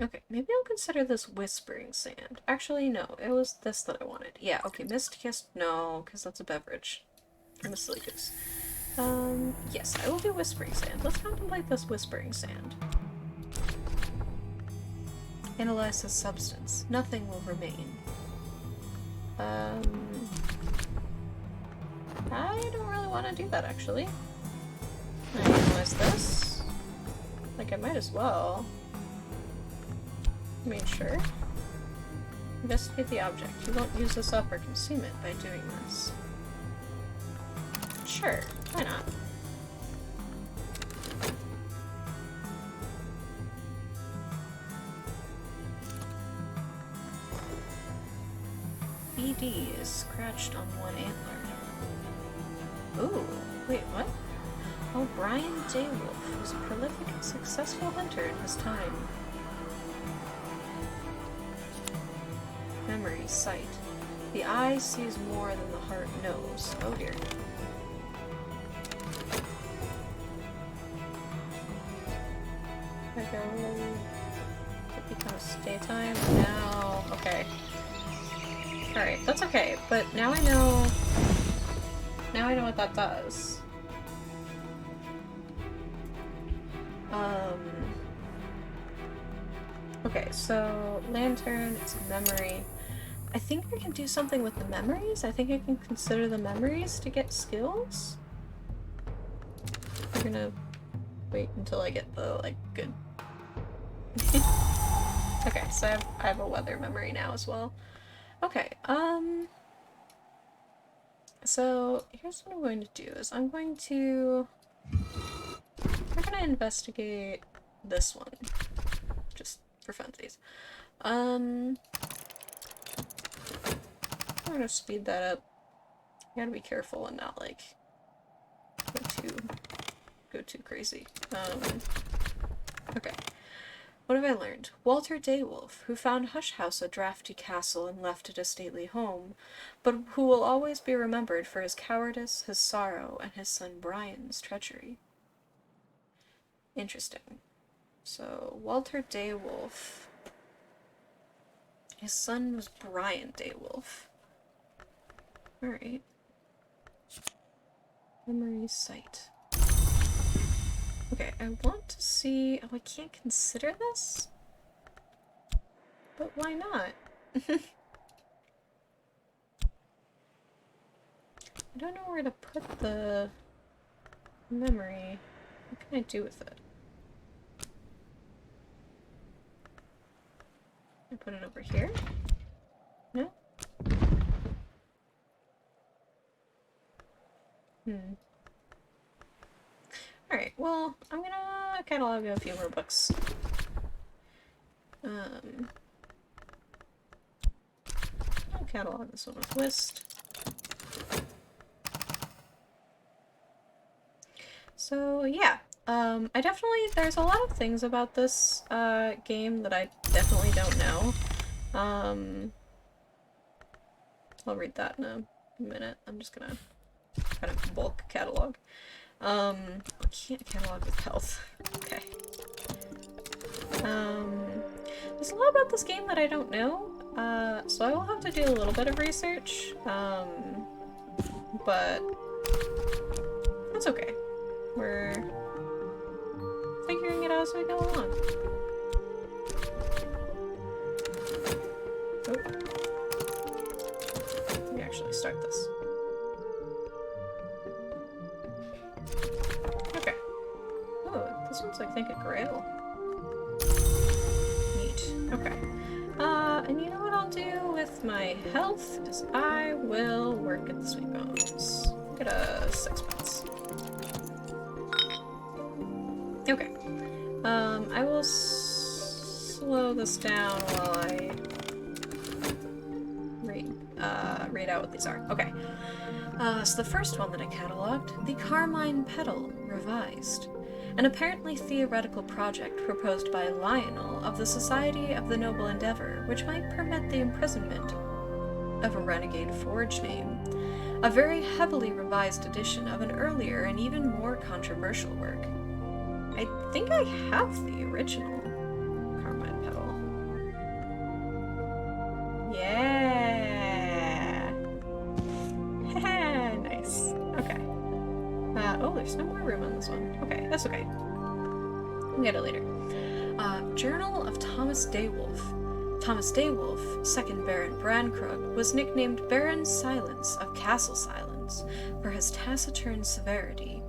Okay, maybe I'll consider this Whispering Sand. Actually, no, it was this that I wanted. Yeah, okay, Mist Kiss, no, because that's a beverage. I'm a silly goose. Yes, I will do Whispering Sand. Let's contemplate this Whispering Sand. Analyze the substance. Nothing will remain. I don't really want to do that, actually. Can I analyze this? Like, I might as well. I mean, sure. Investigate the object. You won't use this up or consume it by doing this. Sure, why not? BD is scratched on one antler. Ooh, wait, what? Oh, Brian Daywolf was a prolific and successful hunter in his time. Memory, sight. The eye sees more than the heart knows. Oh dear. I go... It becomes daytime. Now... Okay. Alright, that's okay, but now I know now I know what that does. Okay, so lantern, it's a memory. I think I can do something with the memories. I think I can consider the memories to get skills. I'm gonna wait until I get the, like, good... Okay, so I have a weather memory now as well. Okay, so here's what I'm going to do is we're gonna investigate this one. Just for funsies. I'm gonna speed that up. You gotta be careful and not, like, go too crazy. Okay. What have I learned? Walter Daywolf, who found Hush House a drafty castle and left it a stately home, but who will always be remembered for his cowardice, his sorrow, and his son Brian's treachery. Interesting. So, Walter Daywolf. His son was Brian Daywolf. Alright. Memory site. Okay, I want to see... Oh, I can't consider this? But why not? I don't know where to put the memory. What can I do with it? I put it over here? No? Alright, well, I'm gonna catalog a few more books. I'll catalog this one with Whist. So, yeah. I definitely, there's a lot of things about this, game that I definitely don't know. I'll read that in a minute. I'm just gonna kind of bulk catalog. I can't catalog with health. Okay. There's a lot about this game that I don't know, so I will have to do a little bit of research, but that's okay. We're figuring it out as we go along. Oh. Let me actually start this. Okay. Oh, this one's, I think, a grail. Neat. Okay. And you know what I'll do with my health is I will work at the sweet bones. Get a 6 points. Okay. I will slow this down while I read out what these are. Okay. So the first one that I cataloged, the Carmine Petal Revised. An apparently theoretical project proposed by Lionel of the Society of the Noble Endeavor, which might permit the imprisonment of a renegade forge name. A very heavily revised edition of an earlier and even more controversial work. I think I have the original Carmine Petal. Yeah! Nice. Okay. Oh, there's no more room on this one. Okay, that's okay. We'll get it later. Journal of Thomas Daywolf. Thomas Daywolf, 2nd Baron Brankrug, was nicknamed Baron Silence of Castle Silence for his taciturn severity,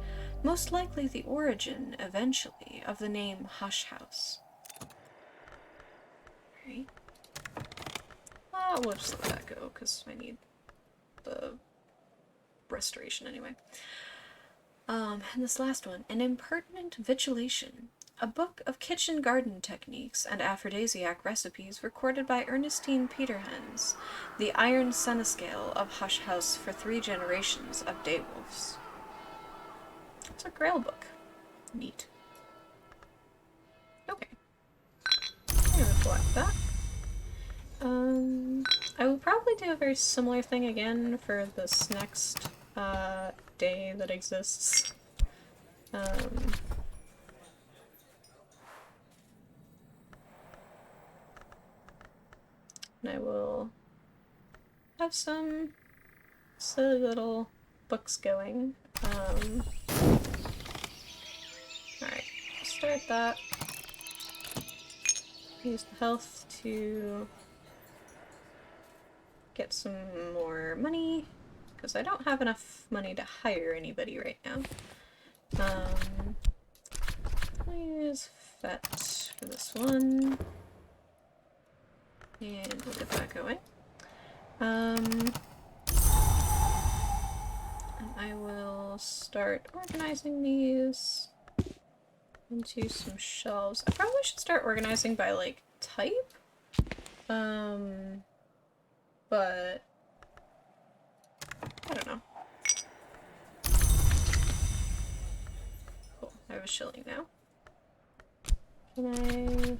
most likely the origin, eventually, of the name Hush House. Right. We'll just let that go, because I need the restoration anyway. And this last one, An Impertinent Vitulation, a book of kitchen garden techniques and aphrodisiac recipes recorded by Ernestine Peterhans, the iron senescale of Hush House for 3 generations of Daywolfs. It's a grail book. Neat. Okay. I'm gonna collect that. I will probably do a very similar thing again for this next, day that exists. And I will have some silly little books going. Alright, start that. Use the health to get some more money, because I don't have enough money to hire anybody right now. I'll use Fetch for this one. And we'll get that going. And I will start organizing these into some shelves. I probably should start organizing by, like, type. But I don't know. Cool. I have a shilling now. Can I...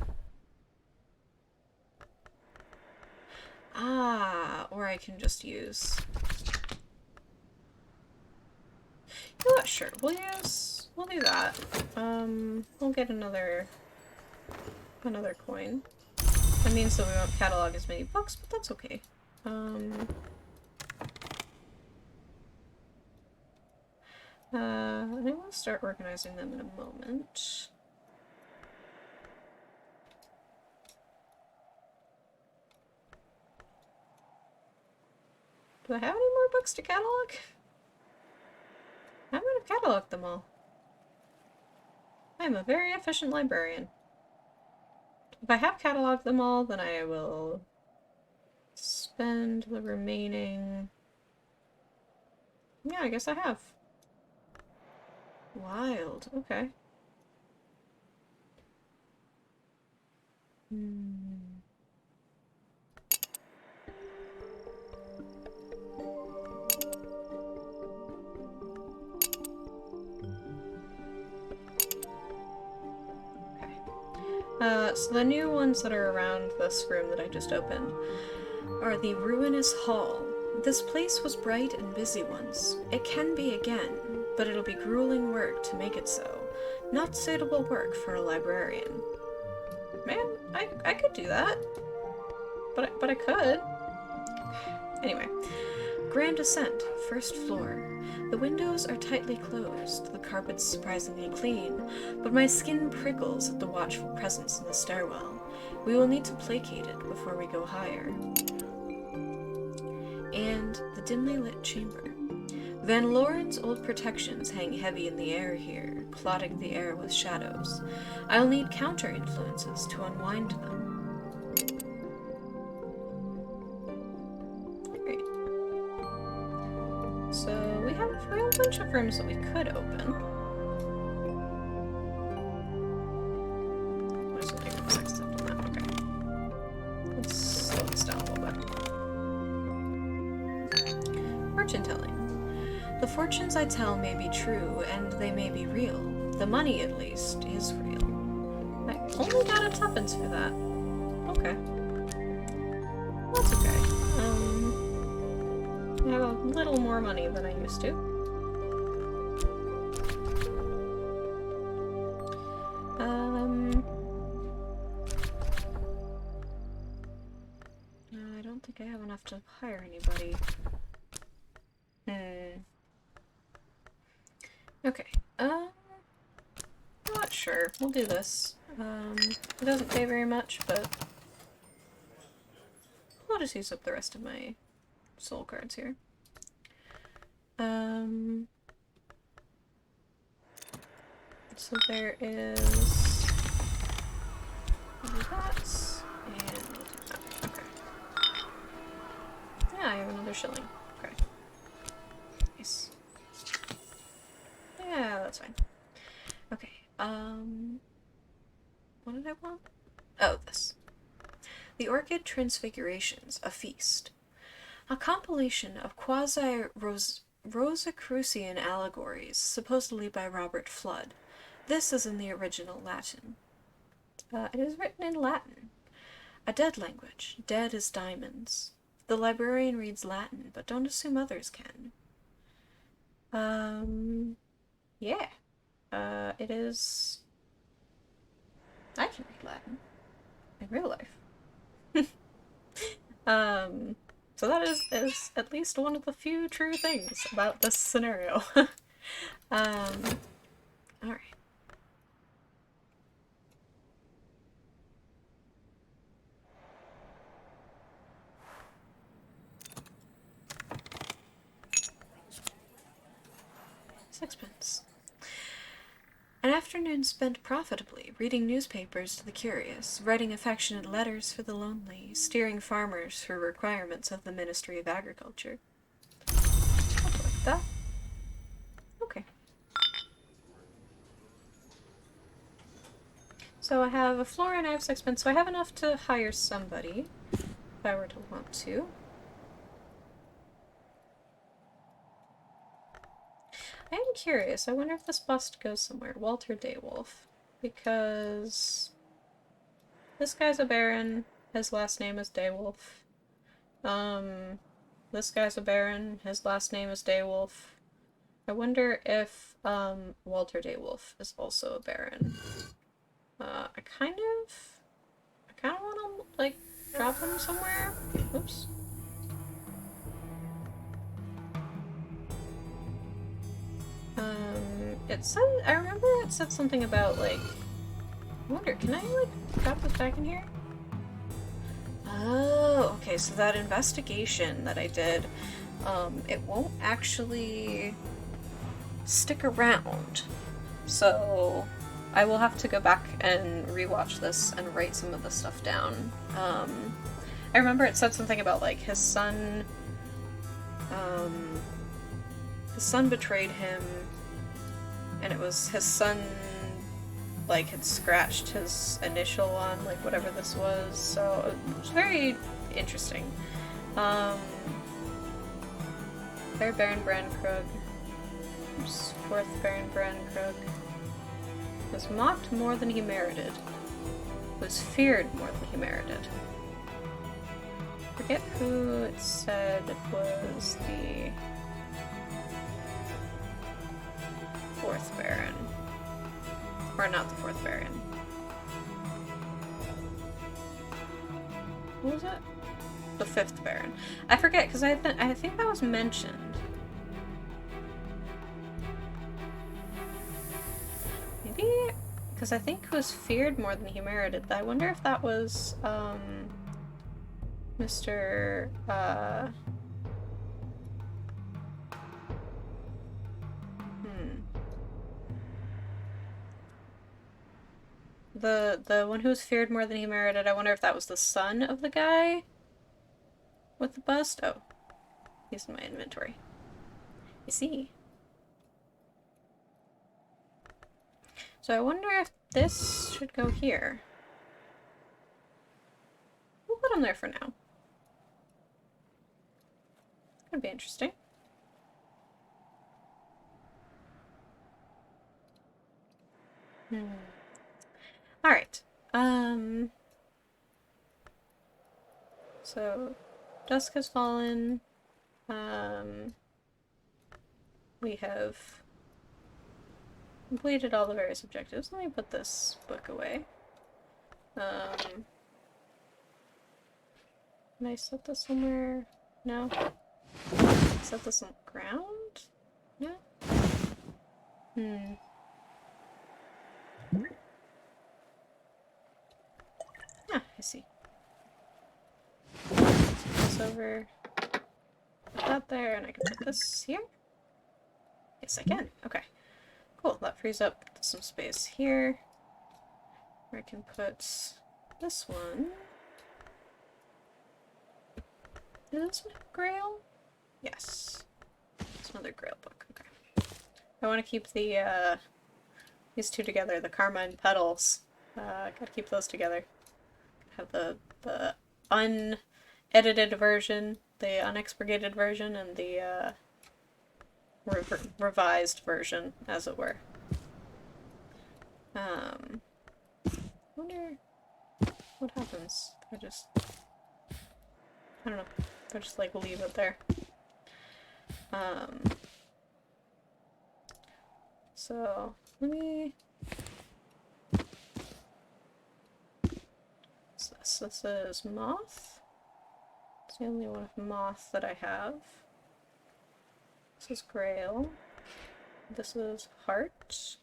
Ah, or I can just use... You know what? Sure. We'll do that. We'll get another coin. That means that we won't catalog as many books, but that's okay. I will start organizing them in a moment. Do I have any more books to catalog? I might have cataloged them all. I am a very efficient librarian. If I have cataloged them all, then I will spend the remaining... Yeah, I guess I have. Wild. Okay. So the new ones that are around this room that I just opened are the Ruinous Hall. This place was bright and busy once. It can be again, but it'll be grueling work to make it so. Not suitable work for a librarian. Man, I could do that. But I could. Anyway. Grand Ascent, first floor. The windows are tightly closed, the carpet's surprisingly clean, but my skin prickles at the watchful presence in the stairwell. We will need to placate it before we go higher. And the dimly lit chamber. Van Loren's old protections hang heavy in the air here, clotting the air with shadows. I'll need counter-influences to unwind them. So we have a bunch of rooms that we could open. There's something up 6 steps on that. Okay. Let's slow this down a little bit. Fortune telling. The fortunes I tell may be true, and they may be real. The money, at least, is real. I only got a tuppence for that. Okay. That's okay. I have a little more money than I used to. I don't think I have enough to hire anybody. Okay, not sure. We'll do this. It doesn't pay very much, but I'll just use up the rest of my soul cards here. So there is... We'll do that, and we'll do that. Okay. Yeah, I have another shilling. Okay. Nice. Yeah, that's fine. Okay, what did I want? Oh, this. The Orchid Transfigurations, a Feast. A compilation of quasi-Rosicrucian allegories, supposedly by Robert Flood. This is in the original Latin. It is written in Latin. A dead language, dead as diamonds. The librarian reads Latin, but don't assume others can. Yeah. It is... I can read Latin. In real life. So that is at least one of the few true things about this scenario. Alright. Sixpence. An afternoon spent profitably, reading newspapers to the curious, writing affectionate letters for the lonely, steering farmers for requirements of the Ministry of Agriculture. I'll collect that. Okay. So I have a floor and I have sixpence, so I have enough to hire somebody, if I were to want to. I am curious. I wonder if this bust goes somewhere. Walter Daywolf. Because this guy's a baron. His last name is Daywolf. This guy's a baron. His last name is Daywolf. I wonder if, Walter Daywolf is also a baron. I kind of want to, like, drop him somewhere. Oops. It said, I remember it said something about, like, I wonder, can I, like, drop this back in here? Oh, okay, so that investigation that I did, it won't actually stick around. So I will have to go back and rewatch this and write some of the stuff down. I remember it said something about, like, his son betrayed him, and it was his son, like, had scratched his initial on, like, whatever this was, so it was very interesting. Third Baron Brandkrug. Oops, fourth Baron Brandkrug. Was mocked more than he merited. Was feared more than he merited. Forget who it said was the fourth Baron. Or not the fourth Baron. What was it? The fifth Baron. I forget, because I think that was mentioned. Maybe? Because I think it was feared more than he merited. I wonder if that was, Mr. The one who was feared more than he merited, I wonder if that was the son of the guy with the bust? Oh. He's in my inventory. You see. So I wonder if this should go here. We'll put him there for now. Could be interesting. Alright. So dusk has fallen. We have completed all the various objectives. Let me put this book away. Can I set this somewhere? No? Set this on the ground? No? Ah, I see. Put this over. Put that there, and I can put this here? Yes, I can. Okay. Cool, that frees up some space here. Where I can put this one. Does this one have Grail? Yes. It's another Grail book. Okay. I want to keep the, these two together, the Carmine Petals. Gotta keep those together. Have the unedited version, the unexpurgated version, and the, revised version, as it were. Wonder what happens if I don't know, if I just, like, leave it there. So, let me... What's this? This is Moth? It's the only one of moth that I have. This is Grail. This is Heart.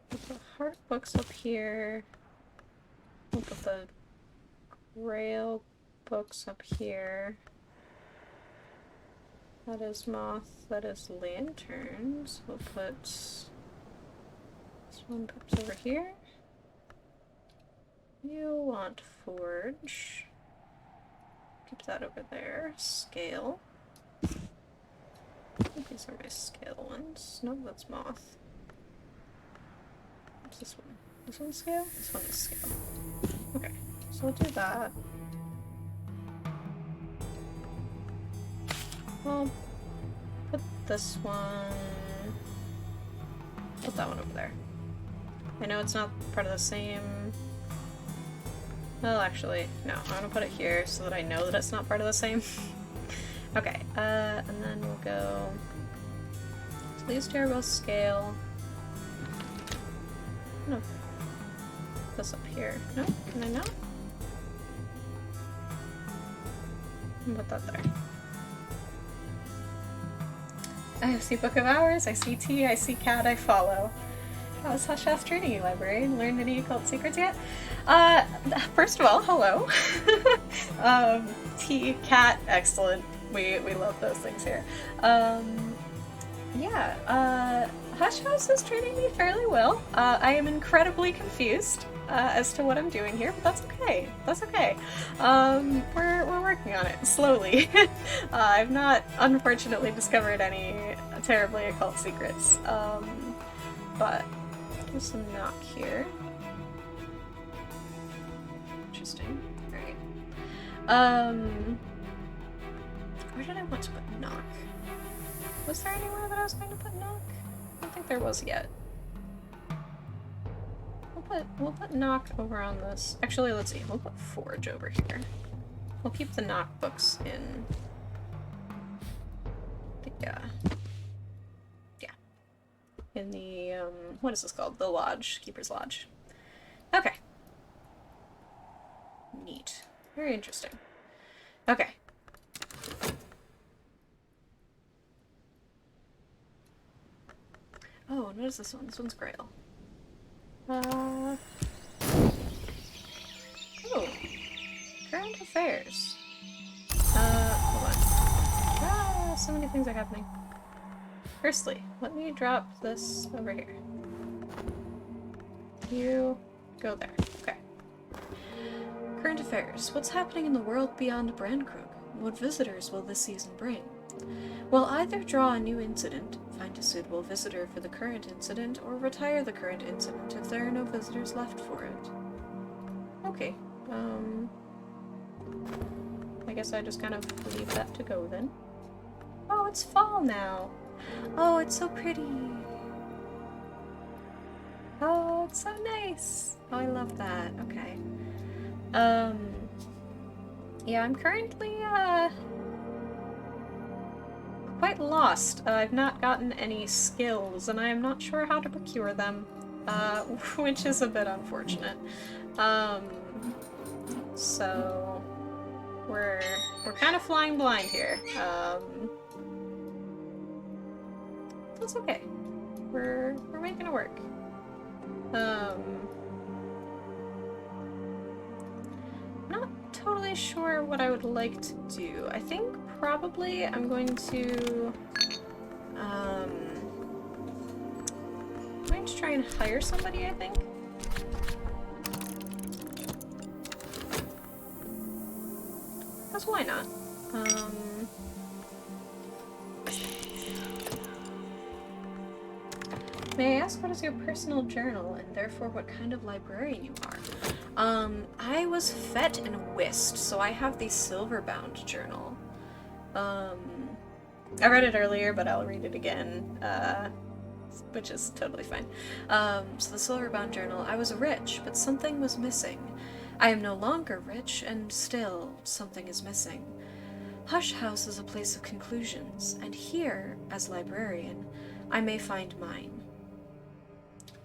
Put the Heart books up here. We'll put the Grail books up here. That is Moth. That is Lanterns. We'll put this one perhaps over here. You want Forge. Keep that over there. Scale. I think these are my scale ones. No, that's Moth. What's this one? This one's scale? This one is scale. Okay, so we'll do that. I'll put this one... Put that one over there. I know it's not part of the same... Well, actually, no. I'm gonna put it here so that I know that it's not part of the same. Okay, and then we'll go... So these two are both scale. No. This up here. No? Can I not? I'll put that there. I see Book of Hours, I see T, I see Cat, I follow. That was Hush House Training Library. Learned any occult secrets yet? First of all, hello. T, Cat, excellent. We love those things here. Yeah, Hush House is treating me fairly well. I am incredibly confused as to what I'm doing here, but that's okay. That's okay. We're working on it slowly. I've not, unfortunately, discovered any terribly occult secrets. But there's some knock here. Interesting. Alright. Where did I want to put knock? Was there anywhere that I was going to put knock? I don't think there was yet. We'll put knock over on this. Actually, let's see. We'll put forge over here. We'll keep the knock books in the in the what is this called? The lodge, Keeper's Lodge. Okay. Neat. Very interesting. Okay. Oh, what is this one? This one's Grail. Oh. Current affairs. Hold on. So many things are happening. Firstly, let me drop this over here. You go there. Okay. Current affairs. What's happening in the world beyond Brandkrug? What visitors will this season bring? We'll either draw a new incident, find a suitable visitor for the current incident, or retire the current incident if there are no visitors left for it. Okay, I guess I just kind of leave that to go then. Oh, it's fall now! Oh, it's so pretty! Oh, it's so nice! Oh, I love that. Okay. Yeah, I'm currently, quite lost. I've not gotten any skills, and I am not sure how to procure them, which is a bit unfortunate. So we're kind of flying blind here. That's okay. We're making it work. Not totally sure what I would like to do. I think probably I'm going to try and hire somebody, I think. Because why not? May I ask what is your personal journal, and therefore what kind of librarian you are? I was fet and whist, so I have the silver-bound journal. I read it earlier, but I'll read it again, which is totally fine. So the silver-bound journal, I was rich, but something was missing. I am no longer rich, and still, something is missing. Hush House is a place of conclusions, and here, as librarian, I may find mine.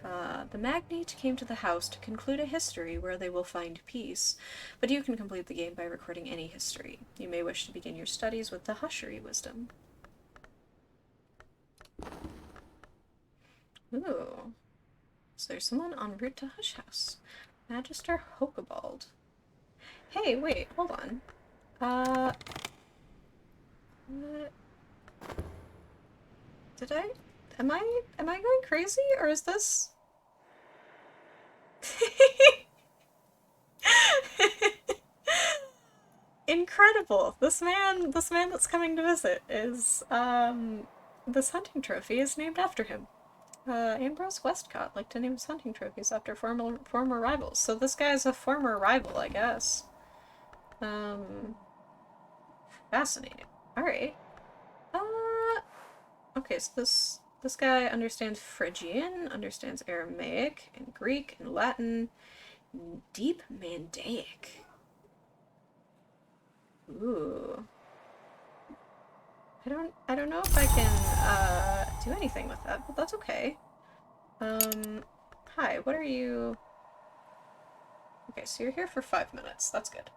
The magnate came to the house to conclude a history where they will find peace, but you can complete the game by recording any history. You may wish to begin your studies with the Hushery wisdom. Ooh. So there's someone en route to Hush House. Magister Hokebald. Hey, wait, hold on. What? Am I going crazy, or is this... Incredible! This man that's coming to visit is, this hunting trophy is named after him. Ambrose Westcott liked to name his hunting trophies after former rivals, so this guy's a former rival, I guess. Fascinating. Alright. Okay, so this guy understands Phrygian, understands Aramaic, and Greek, and Latin, and Deep Mandaic. Ooh. I don't know if I can, do anything with that, but that's okay. Hi, what are you... Okay, so you're here for 5 minutes. That's good.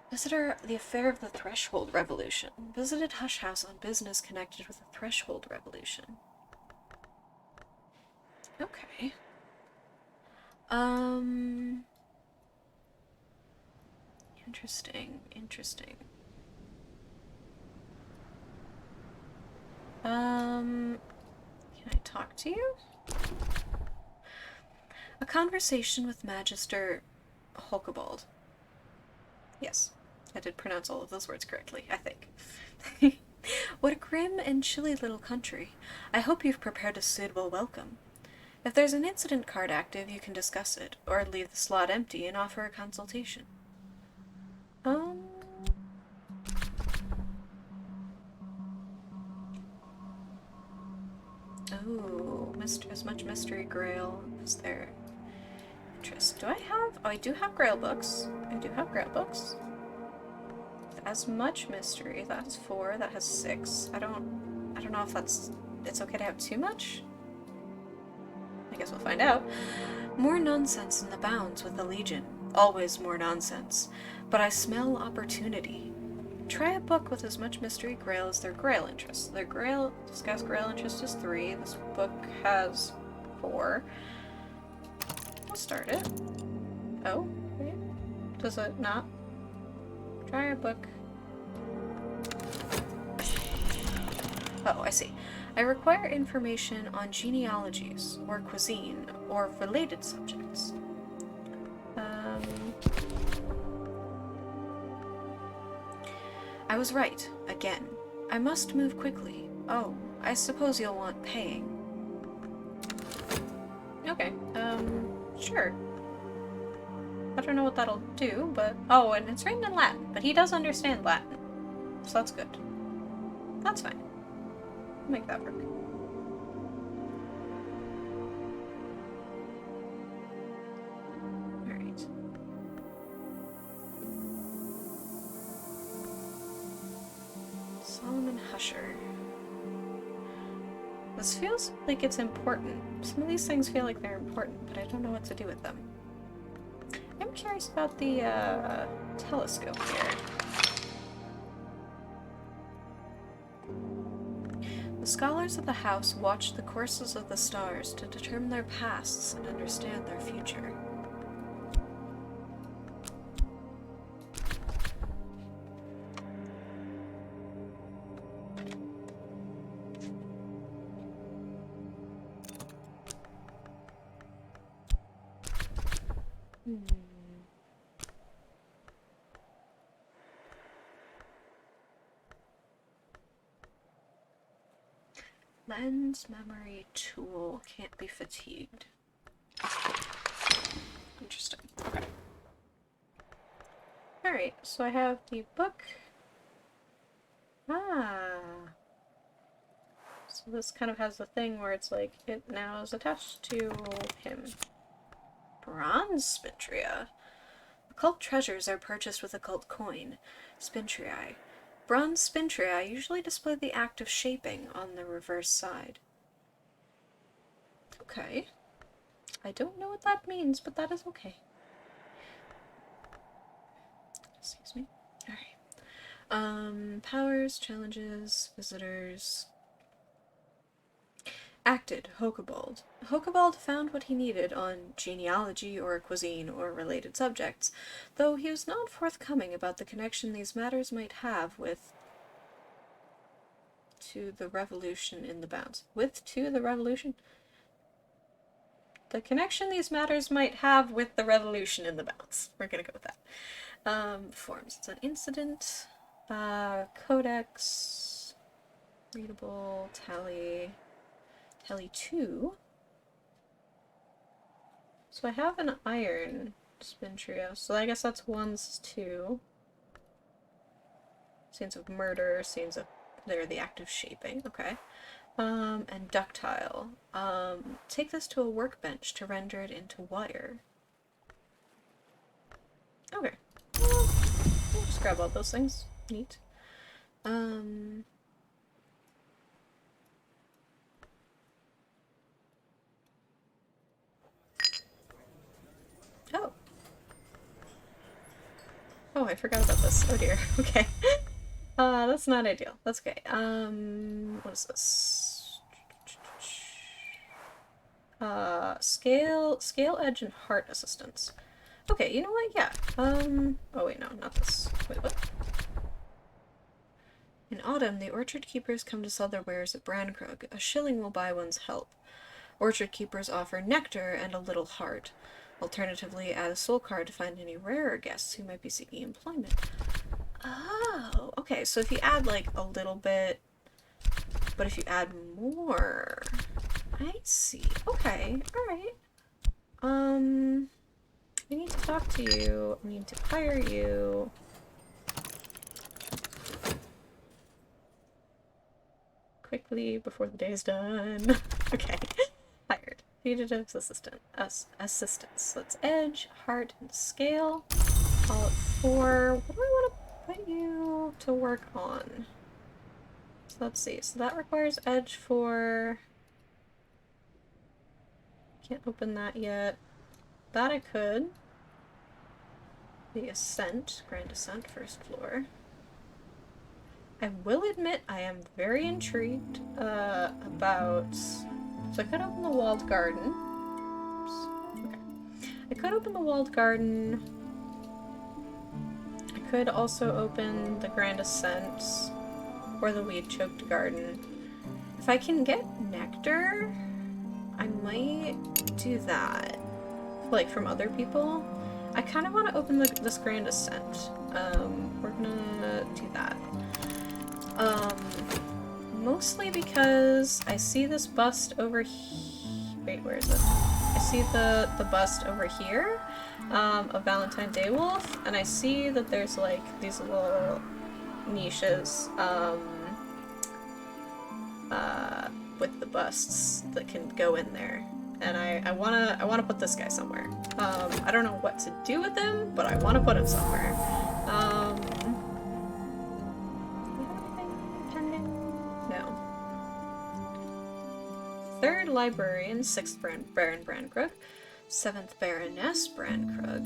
Visitor, the affair of the Threshold Revolution. Visited Hush House on business connected with the Threshold Revolution. Okay. Interesting. Can I talk to you? A conversation with Magister Hokebald. Yes, I did pronounce all of those words correctly, I think. What a grim and chilly little country. I hope you've prepared a suitable welcome. If there's an incident card active, you can discuss it, or leave the slot empty and offer a consultation. Oh, as much mystery grail as there. Interest. Do I have... Oh, I do have grail books. As much mystery. That has 4. That has 6. I don't know if that's... It's okay to have too much? I guess we'll find out. More nonsense in the bounds with the Legion. Always more nonsense. But I smell opportunity. Try a book with as much mystery grail as their grail interest. This guy's grail interest is 3. This book has 4. I'll start it. Oh, wait. Does it not? Try a book. Oh, I see. I require information on genealogies, or cuisine, or related subjects. I was right, again. I must move quickly. Oh, I suppose you'll want paying. Okay, sure. I don't know what that'll do, but... Oh, and it's written in Latin, but he does understand Latin. So that's good. That's fine. I'll make that work. Alright. Solomon Husher. This feels like it's important. Some of these things feel like they're important, but I don't know what to do with them. I'm curious about the, telescope here. The scholars of the house watch the courses of the stars to determine their pasts and understand their future. Lens memory tool can't be fatigued. Interesting. Okay. Alright, so I have the book. So this kind of has the thing where it's like, it now is attached to him. Bronze Spintria. Occult treasures are purchased with occult coin. Spintrii. Bronze Spintrii usually display the act of shaping on the reverse side. Okay. I don't know what that means, but that is okay. Excuse me. Alright. Powers, challenges, visitors. Acted, Hokebald. Hokebald found what he needed on genealogy or cuisine or related subjects, though he was not forthcoming about the connection these matters might have with to the revolution in the bounds. With to the revolution? The connection these matters might have with the revolution in the bounds. We're gonna go with that. Forms. It's an incident. Codex. Readable. Tally. Tally 2. So I have an iron spin trio. So I guess that's 1's 2. Scenes of murder. Scenes of... They're the act of shaping. Okay. And ductile. Take this to a workbench to render it into wire. Okay. Well, we'll just grab all those things. Neat. Oh. Oh, I forgot about this. Oh dear. Okay. That's not ideal. That's okay. What is this? Scale, edge, and heart assistance. Okay, you know what? Yeah. Oh wait, no, not this. Wait, what? In autumn, the orchard keepers come to sell their wares at Brankrug. A shilling will buy one's help. Orchard keepers offer nectar and a little heart. Alternatively, add a soul card to find any rarer guests who might be seeking employment. Oh, okay, so if you add like a little bit, but if you add more, I see. Okay, alright. I need to talk to you. I need to hire you. Quickly before the day is done. Okay. Hired. Fugitives assistance. Let's edge, heart, and scale. Call it 4. What do I want to put you to work on? So let's see. So that requires edge for... Can't open that yet. That I could. The ascent, grand ascent, first floor. I will admit I am very intrigued about... So I could open the walled garden. Oops. Okay. I could open the walled garden. I could also open the grand ascent or the weed-choked garden. If I can get nectar, I might do that. Like, from other people. I kind of want to open this grand ascent. We're gonna do that. Mostly because I see this bust over here. Wait, where is it? I see the bust over here of Valentine Daywolf, and I see that there's like these little niches with the busts that can go in there. And I wanna put this guy somewhere. I don't know what to do with him, but I wanna put him somewhere. No. 3rd Librarian, 6th Baron Brankrug, 7th Baroness Brankrug,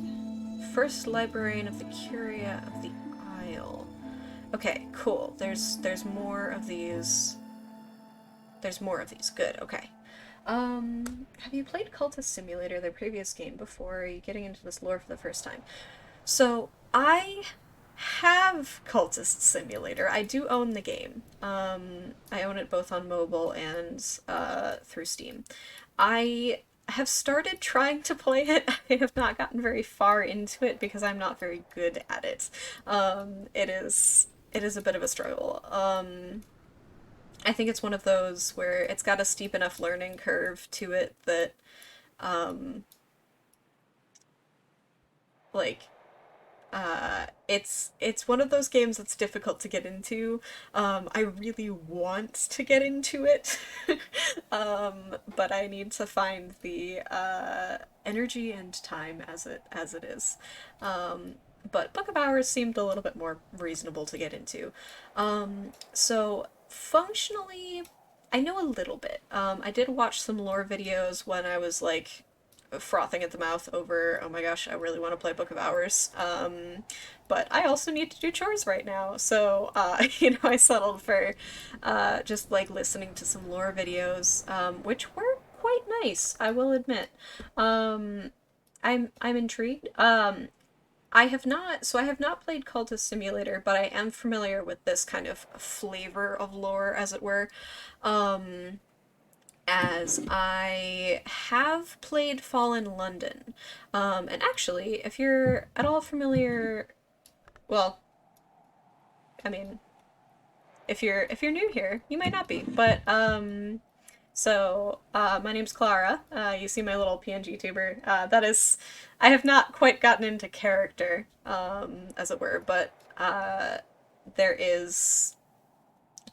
1st Librarian of the Curia of the Isle. Okay, cool. There's more of these. There's more of these. Good, okay. Have you played Cultist Simulator, their previous game, before? Are you getting into this lore for the first time? So, I have Cultist Simulator. I do own the game. I own it both on mobile and through Steam. I have started trying to play it. I have not gotten very far into it because I'm not very good at it. It is a bit of a struggle. I think it's one of those where it's got a steep enough learning curve to it that, like, it's one of those games that's difficult to get into. I really want to get into it, but I need to find the energy and time as it is. But Book of Hours seemed a little bit more reasonable to get into. So functionally, I know a little bit. I did watch some lore videos when I was like frothing at the mouth over, oh my gosh, I really want to play Book of Hours. But I also need to do chores right now. So, I settled for just like listening to some lore videos, which were quite nice, I will admit. I'm intrigued. I have not played Cultist Simulator, but I am familiar with this kind of flavor of lore, as it were. As I have played Fallen London. And actually, if you're at all familiar, well, I mean, if you're new here, you might not be, but my name's Clara. You see my little PNG tuber. I have not quite gotten into character, as it were, but there is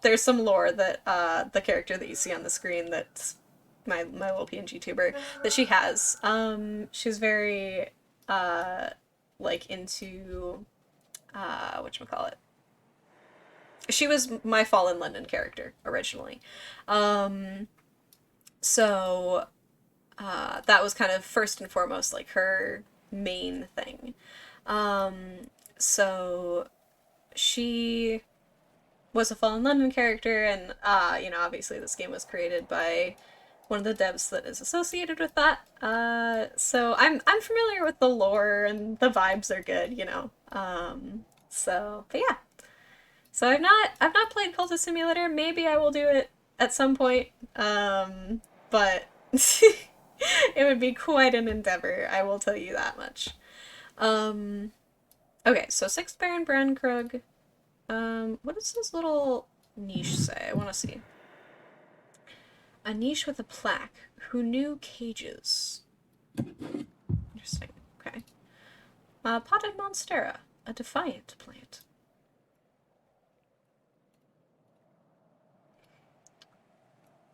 there's some lore that the character that you see on the screen, that my little PNG tuber, that she has. She's very like into whatchamacallit. She was my Fallen London character originally. So that was kind of first and foremost like her main thing. So she was a Fallen London character, and obviously this game was created by one of the devs that is associated with that. So I'm familiar with the lore, and the vibes are good, but yeah. So I've not played Cultist Simulator. Maybe I will do it at some point. But it would be quite an endeavor, I will tell you that much. Okay, so 6th Baron Brankrug. What does this little niche say? I want to see. A niche with a plaque. Who knew cages? Interesting. Okay. Potted Monstera. A defiant plant.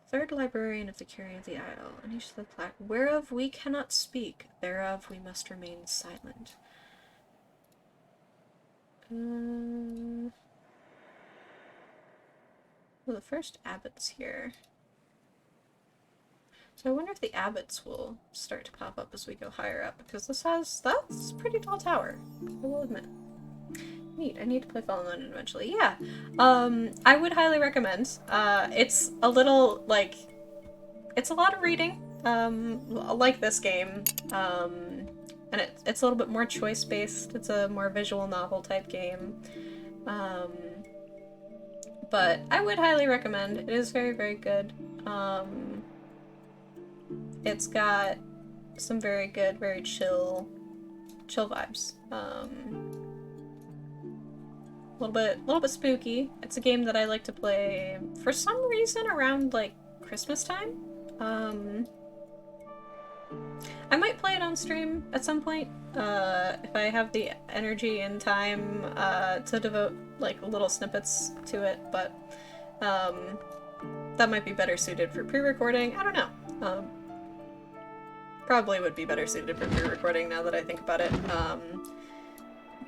Third librarian of the Curia of the Isle. A niche with a plaque. Whereof we cannot speak, thereof we must remain silent. Well, the first abbot's here. So I wonder if the abbots will start to pop up as we go higher up, because that's a pretty tall tower, I will admit. Neat. I need to play Fallen London eventually. Yeah. I would highly recommend. It's a little, like, it's a lot of reading, like this game, and it's a little bit more choice-based. It's a more visual novel type game. But I would highly recommend. It is very, very good. It's got some very good, very chill vibes. A little bit spooky. It's a game that I like to play for some reason around like Christmas time. I might play it on stream at some point, if I have the energy and time to devote like little snippets to it, but that might be better suited for pre-recording. I don't know. Probably would be better suited for pre-recording now that I think about it.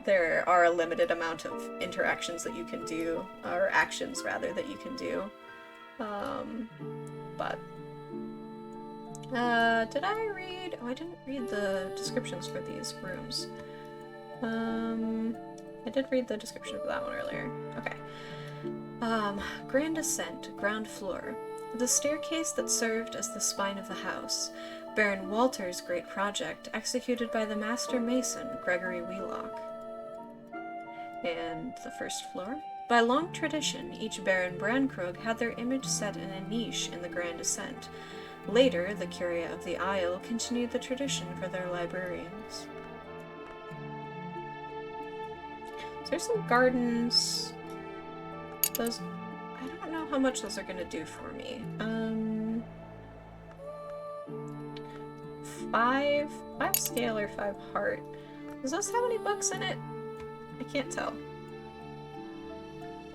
There are a limited amount of interactions that you can do, or actions rather, that you can do. But did I read? Oh, I didn't read the descriptions for these rooms. I did read the description for that one earlier. Okay. Grand ascent, ground floor. The staircase that served as the spine of the house. Baron Walter's great project, executed by the master mason, Gregory Wheelock. And the first floor? By long tradition, each Baron Brankrug had their image set in a niche in the grand ascent. Later, the Curia of the Isle continued the tradition for their librarians. So there's some gardens. Those, I don't know how much those are going to do for me. 5 scale or 5 heart. Does this have any books in it? I can't tell.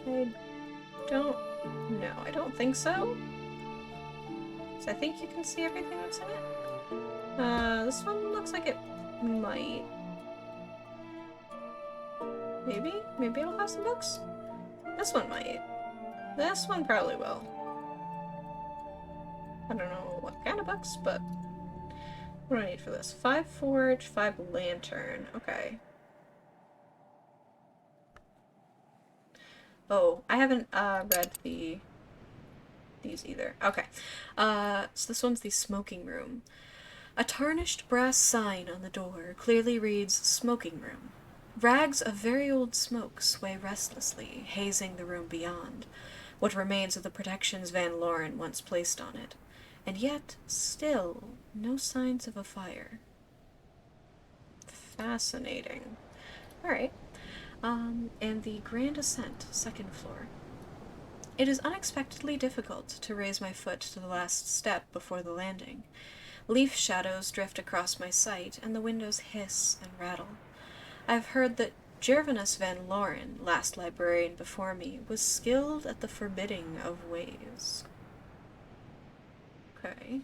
I don't know. I don't think so. So I think you can see everything that's in it. This one looks like it might. Maybe? Maybe it'll have some books? This one might. This one probably will. I don't know what kind of books, but What do I need for this? 5 forge, 5 lantern. Okay. Oh, I haven't read these either. Okay. So this one's the smoking room. A tarnished brass sign on the door clearly reads smoking room. Rags of very old smoke sway restlessly, hazing the room beyond, what remains of the protections Van Loren once placed on it. And yet, still, no signs of a fire. Fascinating. Alright. And the Grand Ascent, second floor. It is unexpectedly difficult to raise my foot to the last step before the landing. Leaf shadows drift across my sight, and the windows hiss and rattle. I've heard that Gervinus Van Loren, last librarian before me, was skilled at the forbidding of ways. Okay.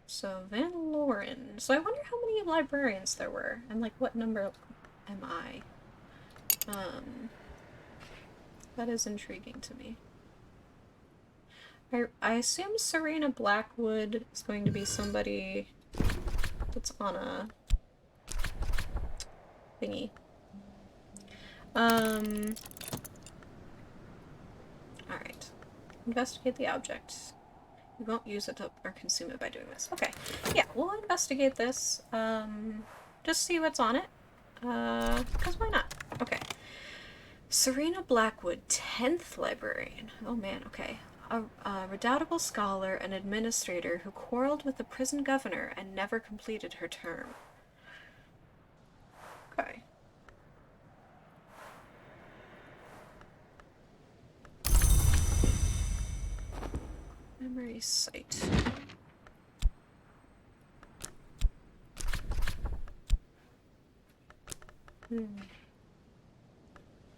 So, Van Loren. So I wonder how many librarians there were, and, like, what number am I? That is intriguing to me. I assume Serena Blackwood is going to be somebody that's on a thingy. Alright. Investigate the object. We won't use it or consume it by doing this. Okay. Yeah, we'll investigate this. Just see what's on it. Because why not? Okay. Serena Blackwood, 10th librarian. Oh man, okay. A redoubtable scholar and administrator who quarreled with the prison governor and never completed her term. Okay. Memory site.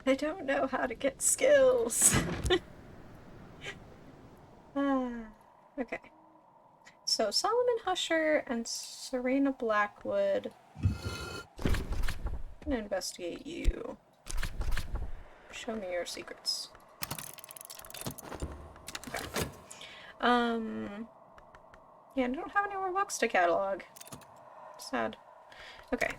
I don't know how to get skills. Okay. So Solomon Husher and Serena Blackwood. I'm gonna investigate you. Show me your secrets. Okay. Yeah, I don't have any more books to catalog. Sad. Okay.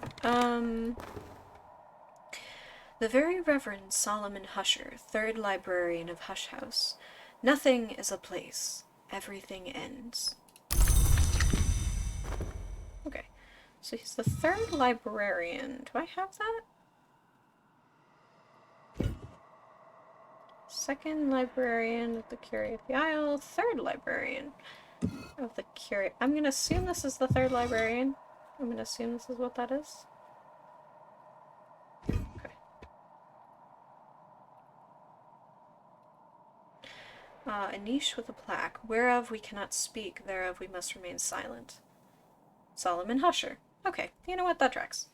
The Very Reverend Solomon Husher, 3rd Librarian of Hush House. Nothing is a place. Everything ends. Okay. So he's the 3rd Librarian. Do I have that? 2nd Librarian of the Curie of the Isle. 3rd Librarian of the Curie. I'm gonna assume this is the 3rd Librarian. I'm gonna assume this is what that is. Okay. A niche with a plaque. Whereof we cannot speak, thereof we must remain silent. Solomon Husher. Okay, you know what? That tracks.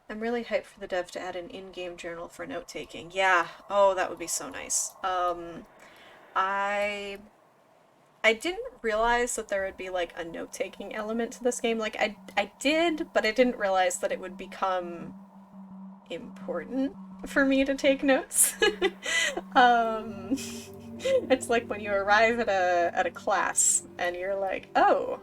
I'm really hyped for the dev to add an in-game journal for note-taking. Yeah. Oh, that would be so nice. I didn't realize that there would be, like, a note-taking element to this game. Like, I did, but I didn't realize that it would become important for me to take notes. It's like when you arrive at a class and you're like, oh,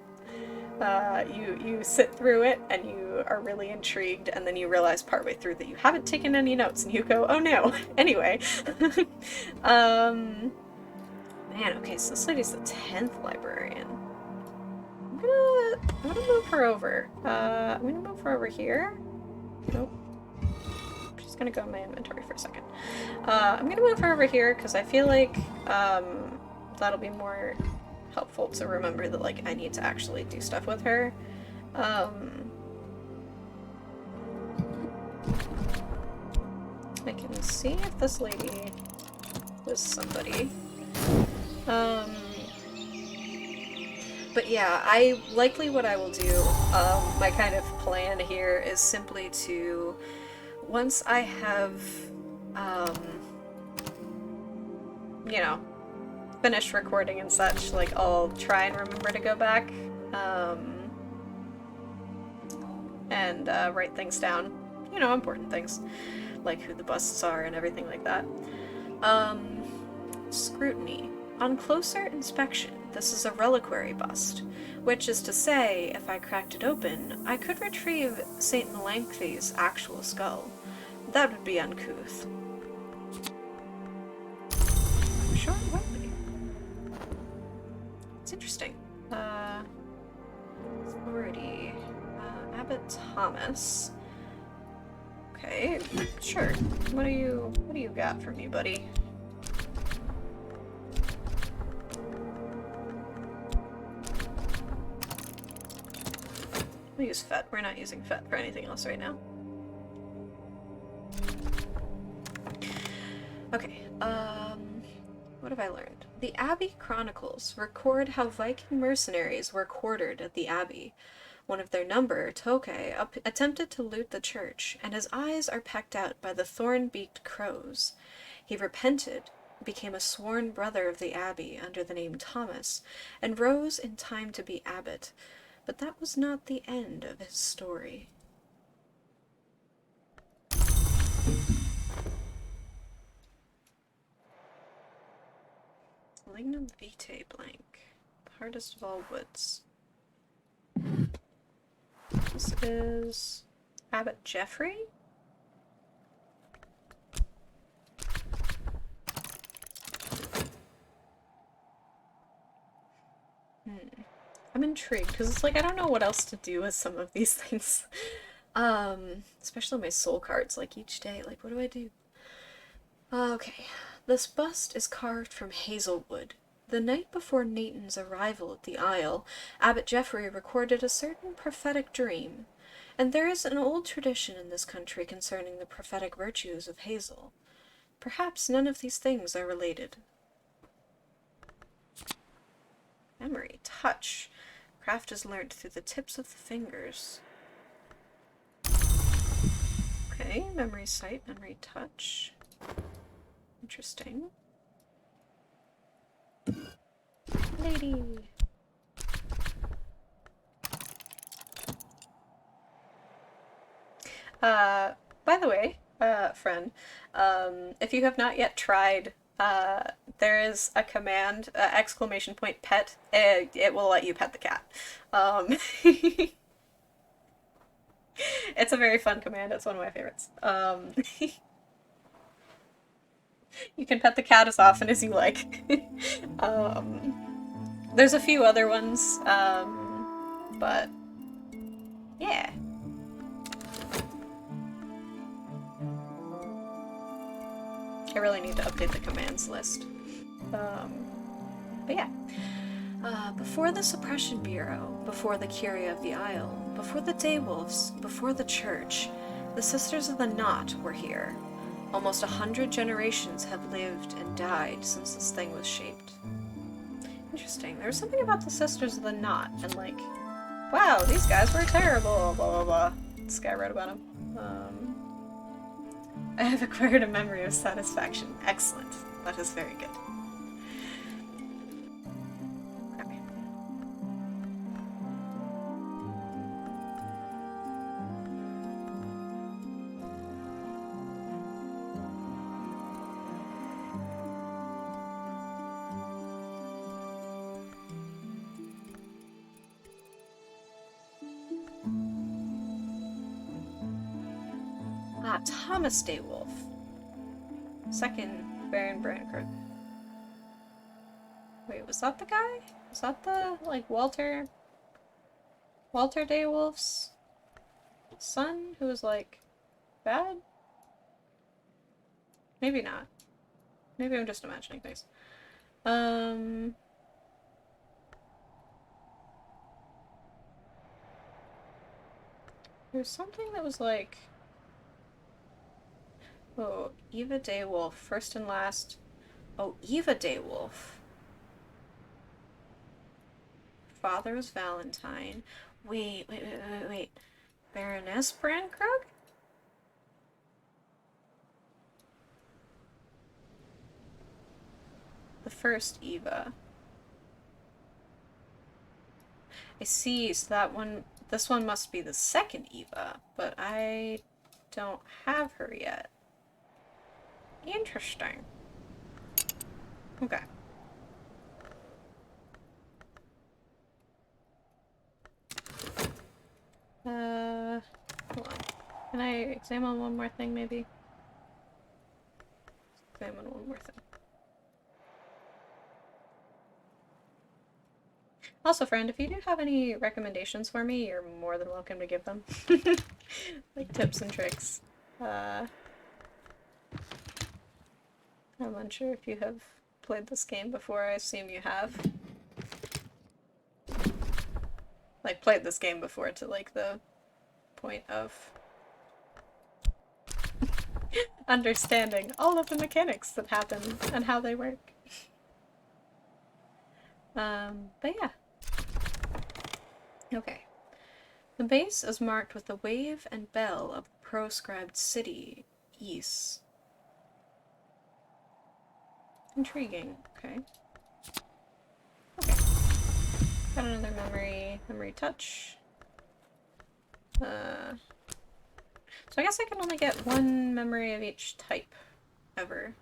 you sit through it and you are really intrigued, and then you realize partway through that you haven't taken any notes, and you go, oh no. Anyway, man, okay, so this lady's the 10th librarian. I'm gonna move her over. I'm gonna move her over here. Nope. Just gonna go in my inventory for a second. I'm gonna move her over here because I feel like that'll be more helpful to remember that, like, I need to actually do stuff with her. I can see if this lady was somebody. But yeah, what I will do, my kind of plan here is simply to, once I have, you know, finished recording and such, like, I'll try and remember to go back, and write things down, you know, important things, like who the busts are and everything like that. Scrutiny. On closer inspection, This is a reliquary bust, which is to say, if I cracked it open, I could retrieve St. Melanchthon's actual skull. That would be uncouth. I'm sure it would be. It's interesting. Authority. Abbot Thomas. Okay, sure. What do you got for me, buddy? We'll use FET. We're not using FET for anything else right now. Okay, what have I learned? The Abbey Chronicles record how Viking mercenaries were quartered at the Abbey. One of their number, Tokay, attempted to loot the church, and his eyes are pecked out by the thorn-beaked crows. He repented, became a sworn brother of the Abbey under the name Thomas, and rose in time to be abbot. But that was not the end of his story. Lignum vitae blank. Hardest of all woods. This is Abbot Jeffrey? I'm intrigued, because it's like I don't know what else to do with some of these things. Especially my soul cards, like each day, like what do I do? Okay, this bust is carved from hazelwood. The night before Nathan's arrival at the Isle, Abbot Jeffrey recorded a certain prophetic dream, and there is an old tradition in this country concerning the prophetic virtues of hazel. Perhaps none of these things are related. Memory, touch. Craft is learned through the tips of the fingers. Okay, memory sight, memory touch. Interesting. Lady. By the way, friend, if you have not yet tried, there is a command, exclamation point pet, it will let you pet the cat. It's a very fun command, it's one of my favorites. You can pet the cat as often as you like. There's a few other ones, but yeah. I really need to update the commands list. But yeah. Before the Suppression Bureau, before the Curia of the Isle, before the Daywolves, before the Church, the Sisters of the Knot were here. Almost 100 generations have lived and died since this thing was shaped. Interesting. There was something about the Sisters of the Knot, and like, wow, these guys were terrible, blah blah blah. This guy wrote about them. I have acquired a memory of satisfaction. Excellent. That is very good. Okay. Thomas Daywolf. Second Baron Brancourt. Wait, was that the guy? Was that the, like, Walter Daywolf's son who was, like, bad? Maybe not. Maybe I'm just imagining things. There's something that was, like... Oh, Eva Daywolf, first and last. Oh, Eva Daywolf. Father was Valentine. Wait. Baroness Brankrug? The first Eva. I see, so this one must be the second Eva, but I don't have her yet. Interesting. Okay. Hold on. Can I examine one more thing, maybe? Examine one more thing. Also, friend, if you do have any recommendations for me, you're more than welcome to give them. Like tips and tricks. I'm unsure if you have played this game before. I assume you have. Like, played this game before to, like, the point of understanding all of the mechanics that happen and how they work. But yeah. Okay. The base is marked with the wave and bell of the proscribed city, East. Intriguing. Okay. Okay. Got another memory touch. So I guess I can only get one memory of each type, ever.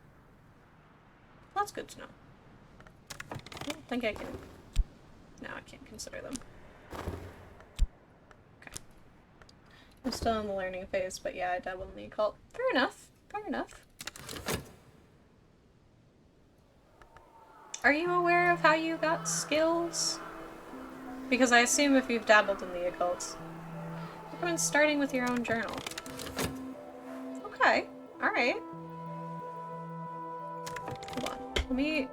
That's good to know. I don't think I can... No, I can't consider them. Okay. I'm still in the learning phase, but yeah, I dabbled in the occult. Fair enough. Fair enough. Are you aware of how you got skills? Because I assume if you've dabbled in the occult, I recommend starting with your own journal. Okay. Alright. Hold on. Let me...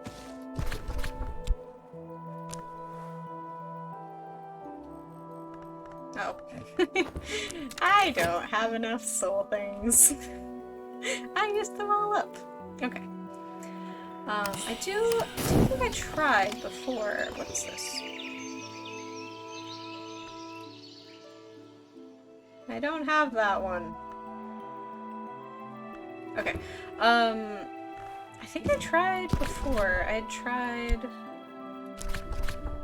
Oh. I don't have enough soul things. I used them all up. Okay. I think I tried before. What is this? I don't have that one. Okay. I think I tried before. I had tried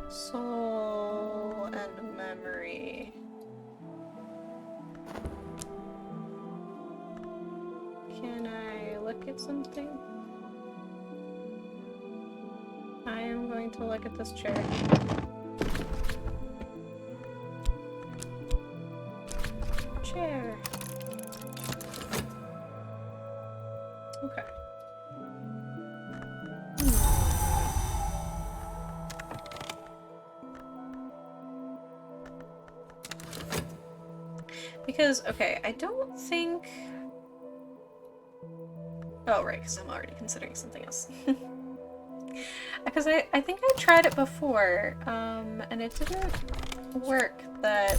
soul and memory. Can I look at something? I am going to look at this chair. Chair. Okay. Because, okay, I don't think... Oh, right, because I'm already considering something else. Because I think I tried it before, and it didn't work that,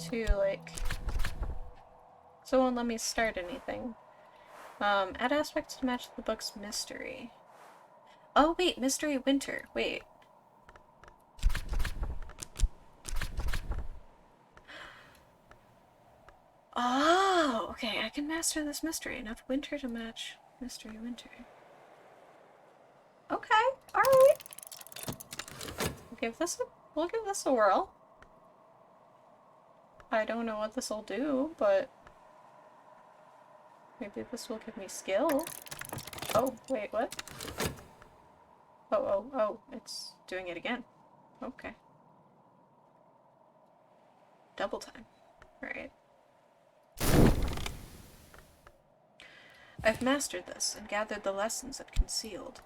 to, like... So it won't let me start anything. Add aspects to match the book's mystery. Oh, wait, Mystery Winter. Wait. Oh, okay, I can master this mystery. Enough winter to match Mystery Winter. Okay, alright. We'll give this a whirl. I don't know what this will do, but maybe this will give me skill. Oh, wait, what? Oh, it's doing it again. Okay. Double time. Alright. I've mastered this and gathered the lessons it concealed.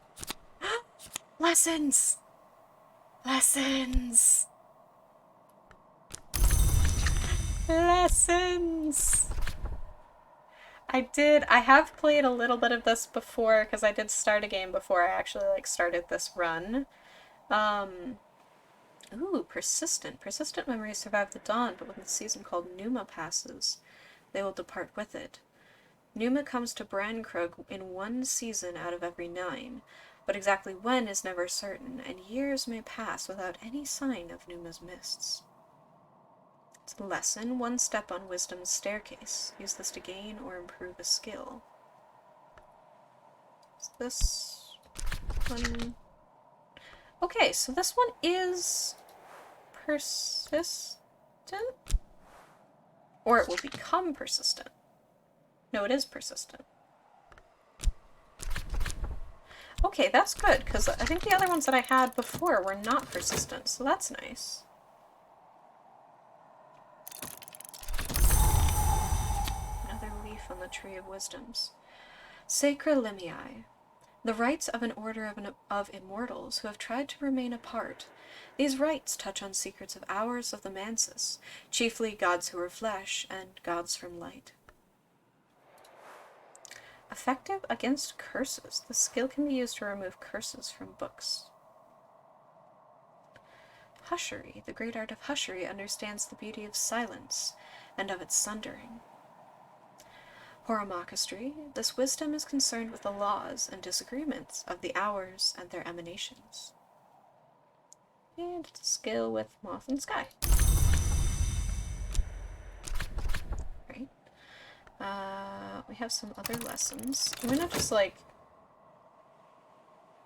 Lessons! Lessons! Lessons! I have played a little bit of this before, because I did start a game before I actually, like, started this run. Ooh, persistent. Persistent memories survive the dawn, but when the season called Numa passes, they will depart with it. Numa comes to Brankrug in one season out of every 9, but exactly when is never certain, and years may pass without any sign of Numa's mists. It's a lesson, one step on wisdom's staircase. Use this to gain or improve a skill. Is this one... Okay, so this one is persistent? Or it will become persistent. No, it is persistent. Okay, that's good, because I think the other ones that I had before were not persistent, so that's nice. Another leaf on the Tree of Wisdoms. Sacra Limii. The rites of an order of immortals who have tried to remain apart. These rites touch on secrets of hours of the Mansus, chiefly gods who are flesh and gods from light. Effective against curses. The skill can be used to remove curses from books. Hushery. The great art of hushery understands the beauty of silence and of its sundering. Horomachistry. This wisdom is concerned with the laws and disagreements of the hours and their emanations. And it's a skill with Moth and Sky. Right. We have some other lessons. I'm gonna just, like,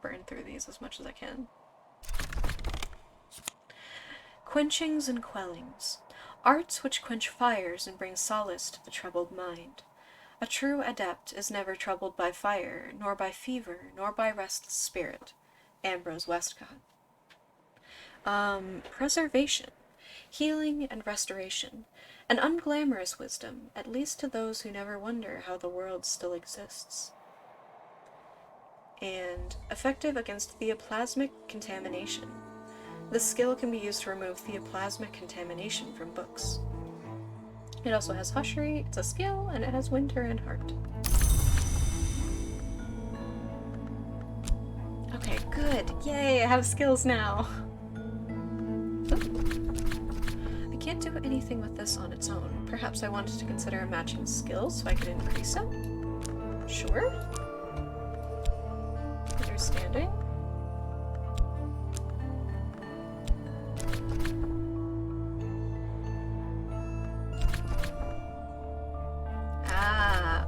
burn through these as much as I can. Quenchings and quellings. Arts which quench fires and bring solace to the troubled mind. A true adept is never troubled by fire, nor by fever, nor by restless spirit. Ambrose Westcott. Preservation. Healing and restoration. An unglamorous wisdom, at least to those who never wonder how the world still exists. And effective against theoplasmic contamination. This skill can be used to remove theoplasmic contamination from books. It also has Hushery, it's a skill, and it has Winter and Heart. Okay, good. Yay, I have skills now. I can't do anything with this on its own. Perhaps I wanted to consider a matching skill so I could increase it? Sure. Understanding.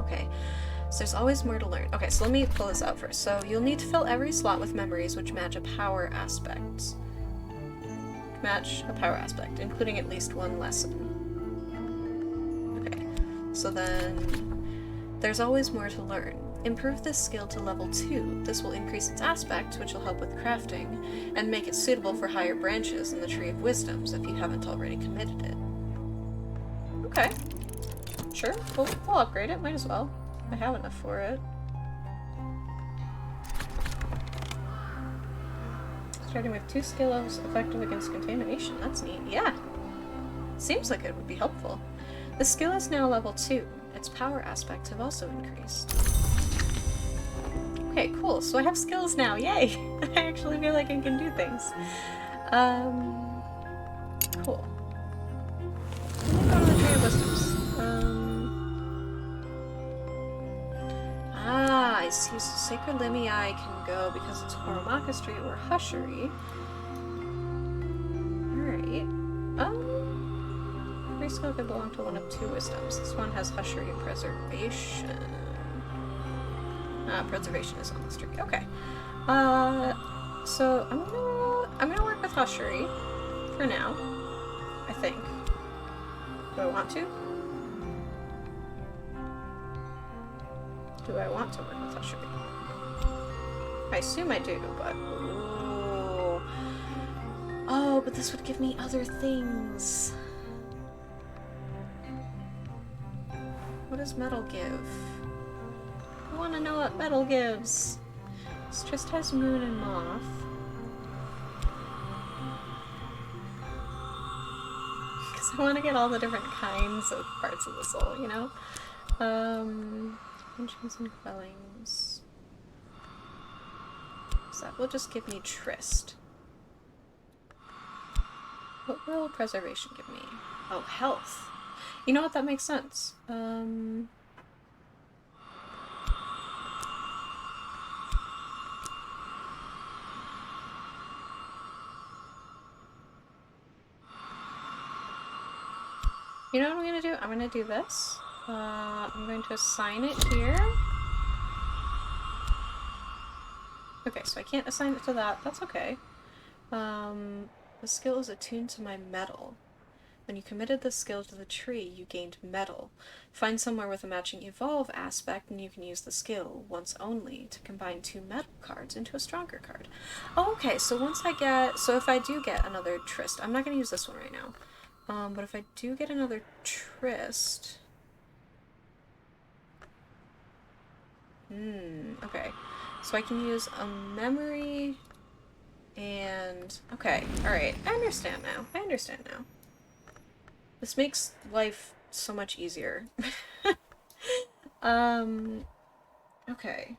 Okay. So there's always more to learn. Okay, so let me pull this out first. So you'll need to fill every slot with memories which match a power aspect. Including at least one lesson. Okay, so then there's always more to learn. Improve this skill to level 2. This will increase its aspect, which will help with crafting, and make it suitable for higher branches in the Tree of Wisdoms if you haven't already committed it. Okay. Sure, we'll upgrade it, might as well. I have enough for it. Starting with 2 skills effective against contamination, that's neat. Yeah! Seems like it would be helpful. The skill is now level 2. Its power aspects have also increased. Okay, cool, so I have skills now, yay! I actually feel like I can do things. Cool. Let me go to the Tree of Wisdoms. I see. So Sacred Limii can go because it's Horomachistry or Hushery. Alright. Every skill could belong to one of 2 wisdoms. This one has Hushery and Preservation. Preservation is on this tree. Okay. So I'm gonna work with Hushery for now. I think. Do I want to? Do I want to work with Hushery? I assume I do, but... Ooh. Oh, but this would give me other things. What does metal give? I want to know what metal gives. This just has moon and moth. Because I want to get all the different kinds of parts of the soul, you know? Quenchings and quellings. So that will just give me Tryst. What will preservation give me? Oh, health. You know what? That makes sense. You know what I'm gonna do? I'm gonna do this. I'm going to assign it here. Okay, so I can't assign it to that. That's okay. The skill is attuned to my metal. When you committed this skill to the tree, you gained metal. Find somewhere with a matching evolve aspect, and you can use the skill, once only, to combine 2 metal cards into a stronger card. Oh, okay, so if I do get another Tryst, I'm not going to use this one right now, but if I do get another Tryst... okay. So I can use a memory and... Okay, alright. I understand now. This makes life so much easier. Okay.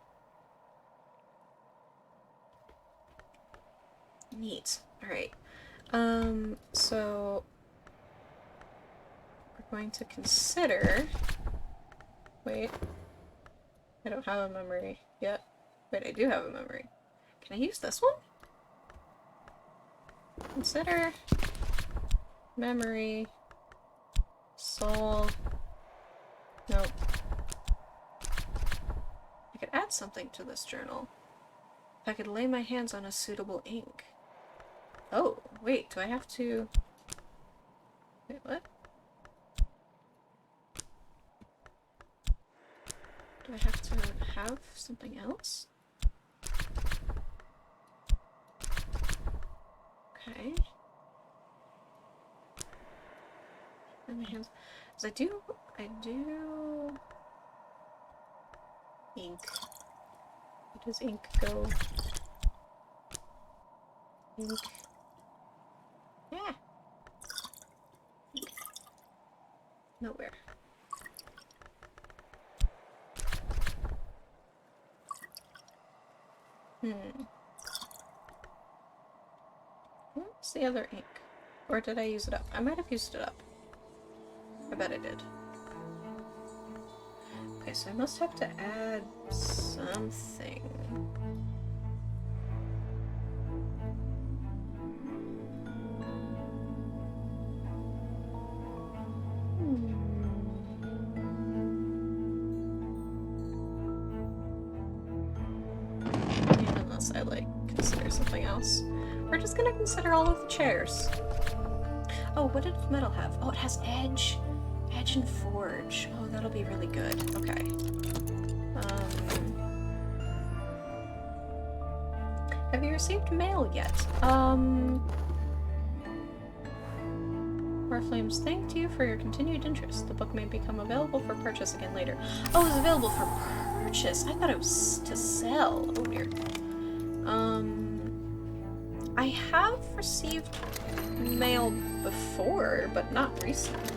Neat. Alright. So... We're going to consider... Wait. I don't have a memory yet. Wait, I do have a memory. Can I use this one? Consider... Memory... Soul... Nope. I could add something to this journal. If I could lay my hands on a suitable ink. Oh, wait, do I have to... Wait, what? Do I have to have something else? Okay. Lay my hands... Because I do... Ink. Where does ink go? Ink. Yeah. Ink. Nowhere. What's the other ink? Or did I use it up? I might have used it up. I bet I did. Okay, so I must have to add something. Unless I, like, consider something else. We're just gonna consider all of the chairs. Oh, what did metal have? Oh, it has edge. Edge and forge. Oh, that'll be really good. Okay. Have you received mail yet? Warflames thanked you for your continued interest. The book may become available for purchase again later. Oh, it's available for purchase. I thought it was to sell. Oh dear. I have received mail before, but not recently.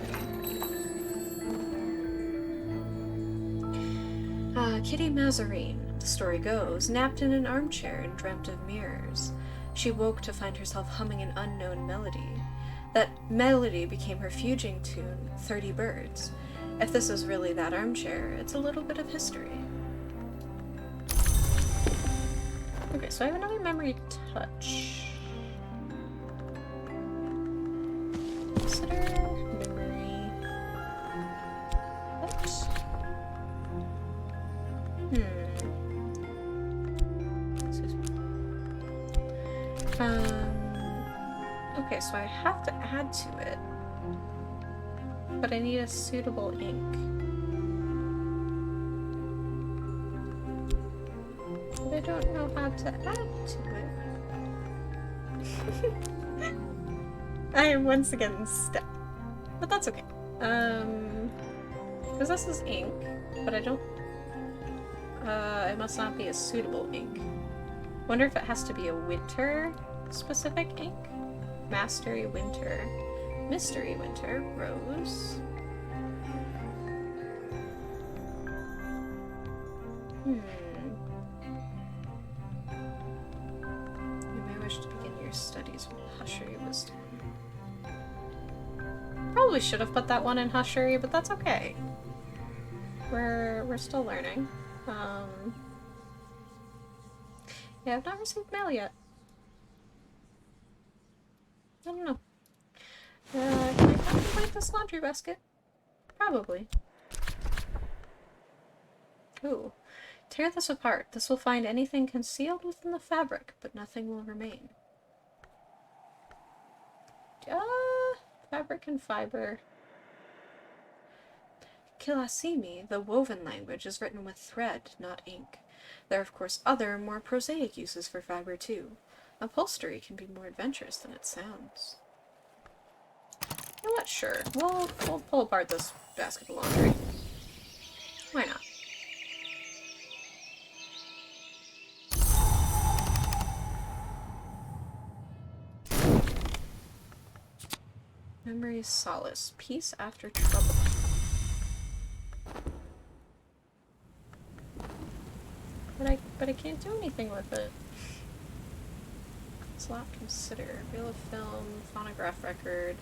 Kitty Mazarine, the story goes, napped in an armchair and dreamt of mirrors. She woke to find herself humming an unknown melody. That melody became her fuging tune, 30 Birds. If this is really that armchair, it's a little bit of history. Okay, so I have another memory touch. Consider memory touch. Okay, so I have to add to it, but I need a suitable ink. But I don't know how to add to it. I am once again stuck, but that's okay. Because this is ink, but I don't. It must not be a suitable ink. Wonder if it has to be a winter specific ink? Mastery winter. Mystery winter. Rose. You may wish to begin your studies with Hushery Wisdom. Probably should have put that one in Hushery, but that's okay. We're still learning. Yeah, I've not received mail yet. I don't know. Can I contemplate this laundry basket? Probably. Ooh. Tear this apart. This will find anything concealed within the fabric, but nothing will remain. Fabric and fiber. Kilasimi, the woven language, is written with thread, not ink. There are, of course, other, more prosaic uses for fiber, too. Upholstery can be more adventurous than it sounds. You know what? Sure. We'll pull apart this basket of laundry. Why not? Memory's solace. Peace after trouble. But I can't do anything with it. Slot consider. Reel of film, phonograph record.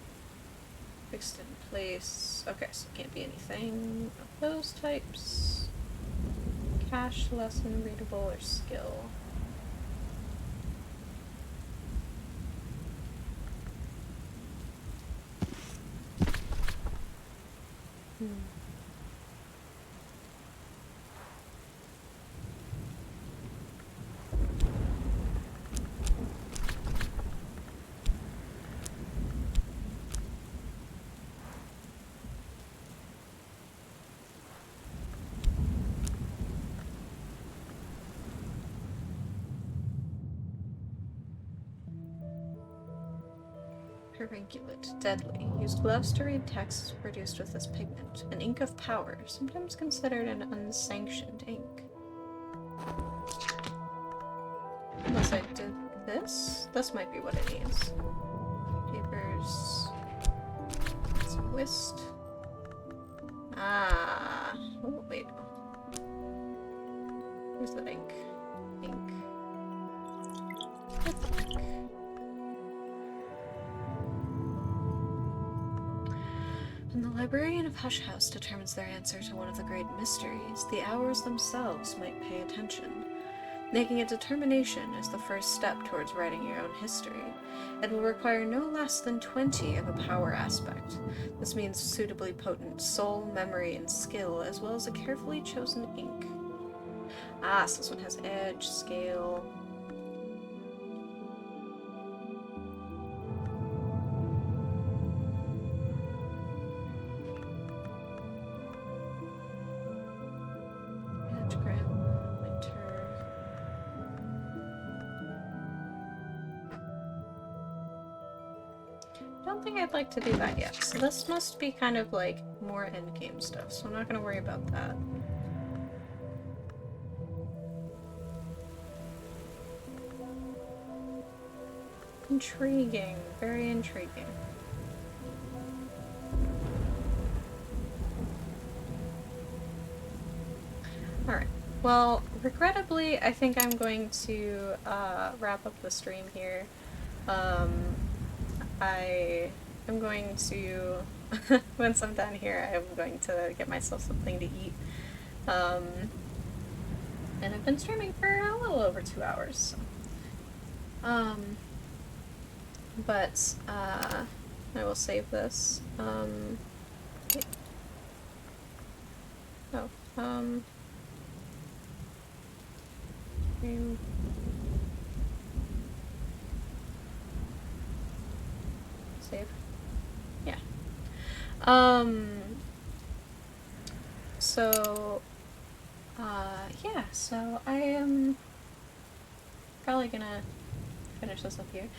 Fixed in place. Okay, so it can't be anything of those types. Cache, lesson, readable, or skill. Permanganate, deadly. Use gloves to read texts produced with this pigment. An ink of power, sometimes considered an unsanctioned ink. Unless I did this? This might be what it needs. Papers. Some whist. Ah. Oh, wait. Where's that ink? Ink. What's the ink? When the librarian of Hush House determines their answer to one of the great mysteries, the hours themselves might pay attention. Making a determination is the first step towards writing your own history. It will require no less than 20 of a power aspect. This means suitably potent soul, memory, and skill, as well as a carefully chosen ink. Ah, so this one has edge, scale. I don't think I'd like to do that yet. So this must be kind of like more endgame stuff, so I'm not going to worry about that. Intriguing. Very intriguing. Alright. Well, regrettably, I think I'm going to wrap up the stream here. I am going to, once I'm done here, I'm going to get myself something to eat. And I've been streaming for a little over 2 hours. So. But I will save this. Wait. Oh, save. Yeah. So, yeah, so I am probably gonna finish this up here.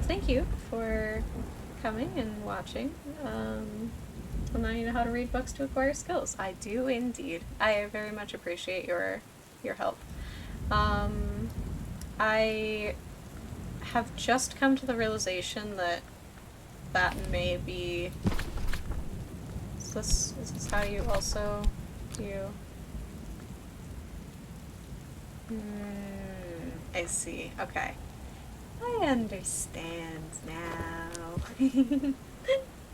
Thank you for coming and watching. Well, now you know how to read books to acquire skills. I do indeed. I very much appreciate your help. I have just come to the realization that may be... Is this how you also do... I see. Okay. I understand now.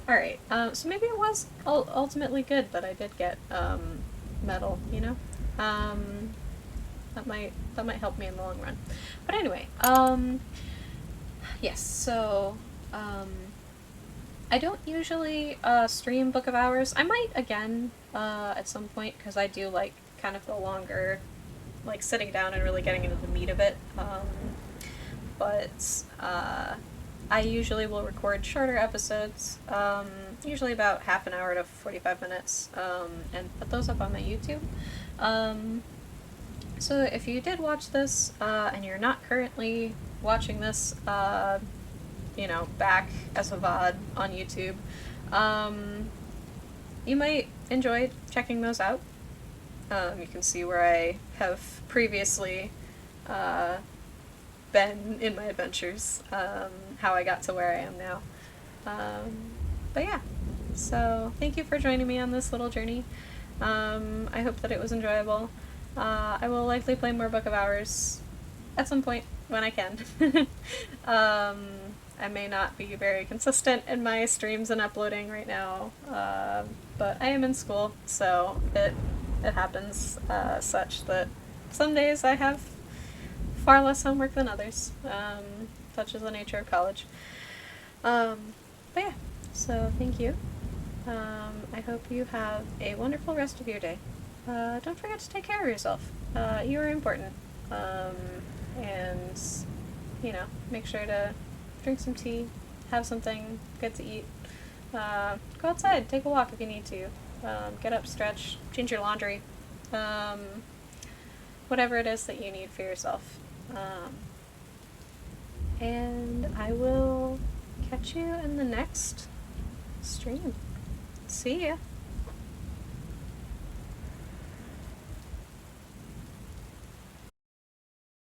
Alright, so maybe it was ultimately good that I did get, medal, you know? That might help me in the long run. But anyway, yes, so, I don't usually, stream Book of Hours. I might again, at some point, because I do like kind of the longer, like sitting down and really getting into the meat of it. But I usually will record shorter episodes, usually about half an hour to 45 minutes, and put those up on my YouTube. So if you did watch this, and you're not currently watching this, back as a VOD on YouTube, you might enjoy checking those out. You can see where I have previously been in my adventures, how I got to where I am now. But yeah, so thank you for joining me on this little journey. I hope that it was enjoyable. I will likely play more Book of Hours at some point when I can. I may not be very consistent in my streams and uploading right now, but I am in school, so it happens such that some days I have far less homework than others, such is the nature of college. But yeah, so thank you. I hope you have a wonderful rest of your day. Don't forget to take care of yourself. You are important. And, make sure to drink some tea, have something good to eat. Go outside, take a walk if you need to. Get up, stretch, change your laundry. Whatever it is that you need for yourself. And I will catch you in the next stream. See ya!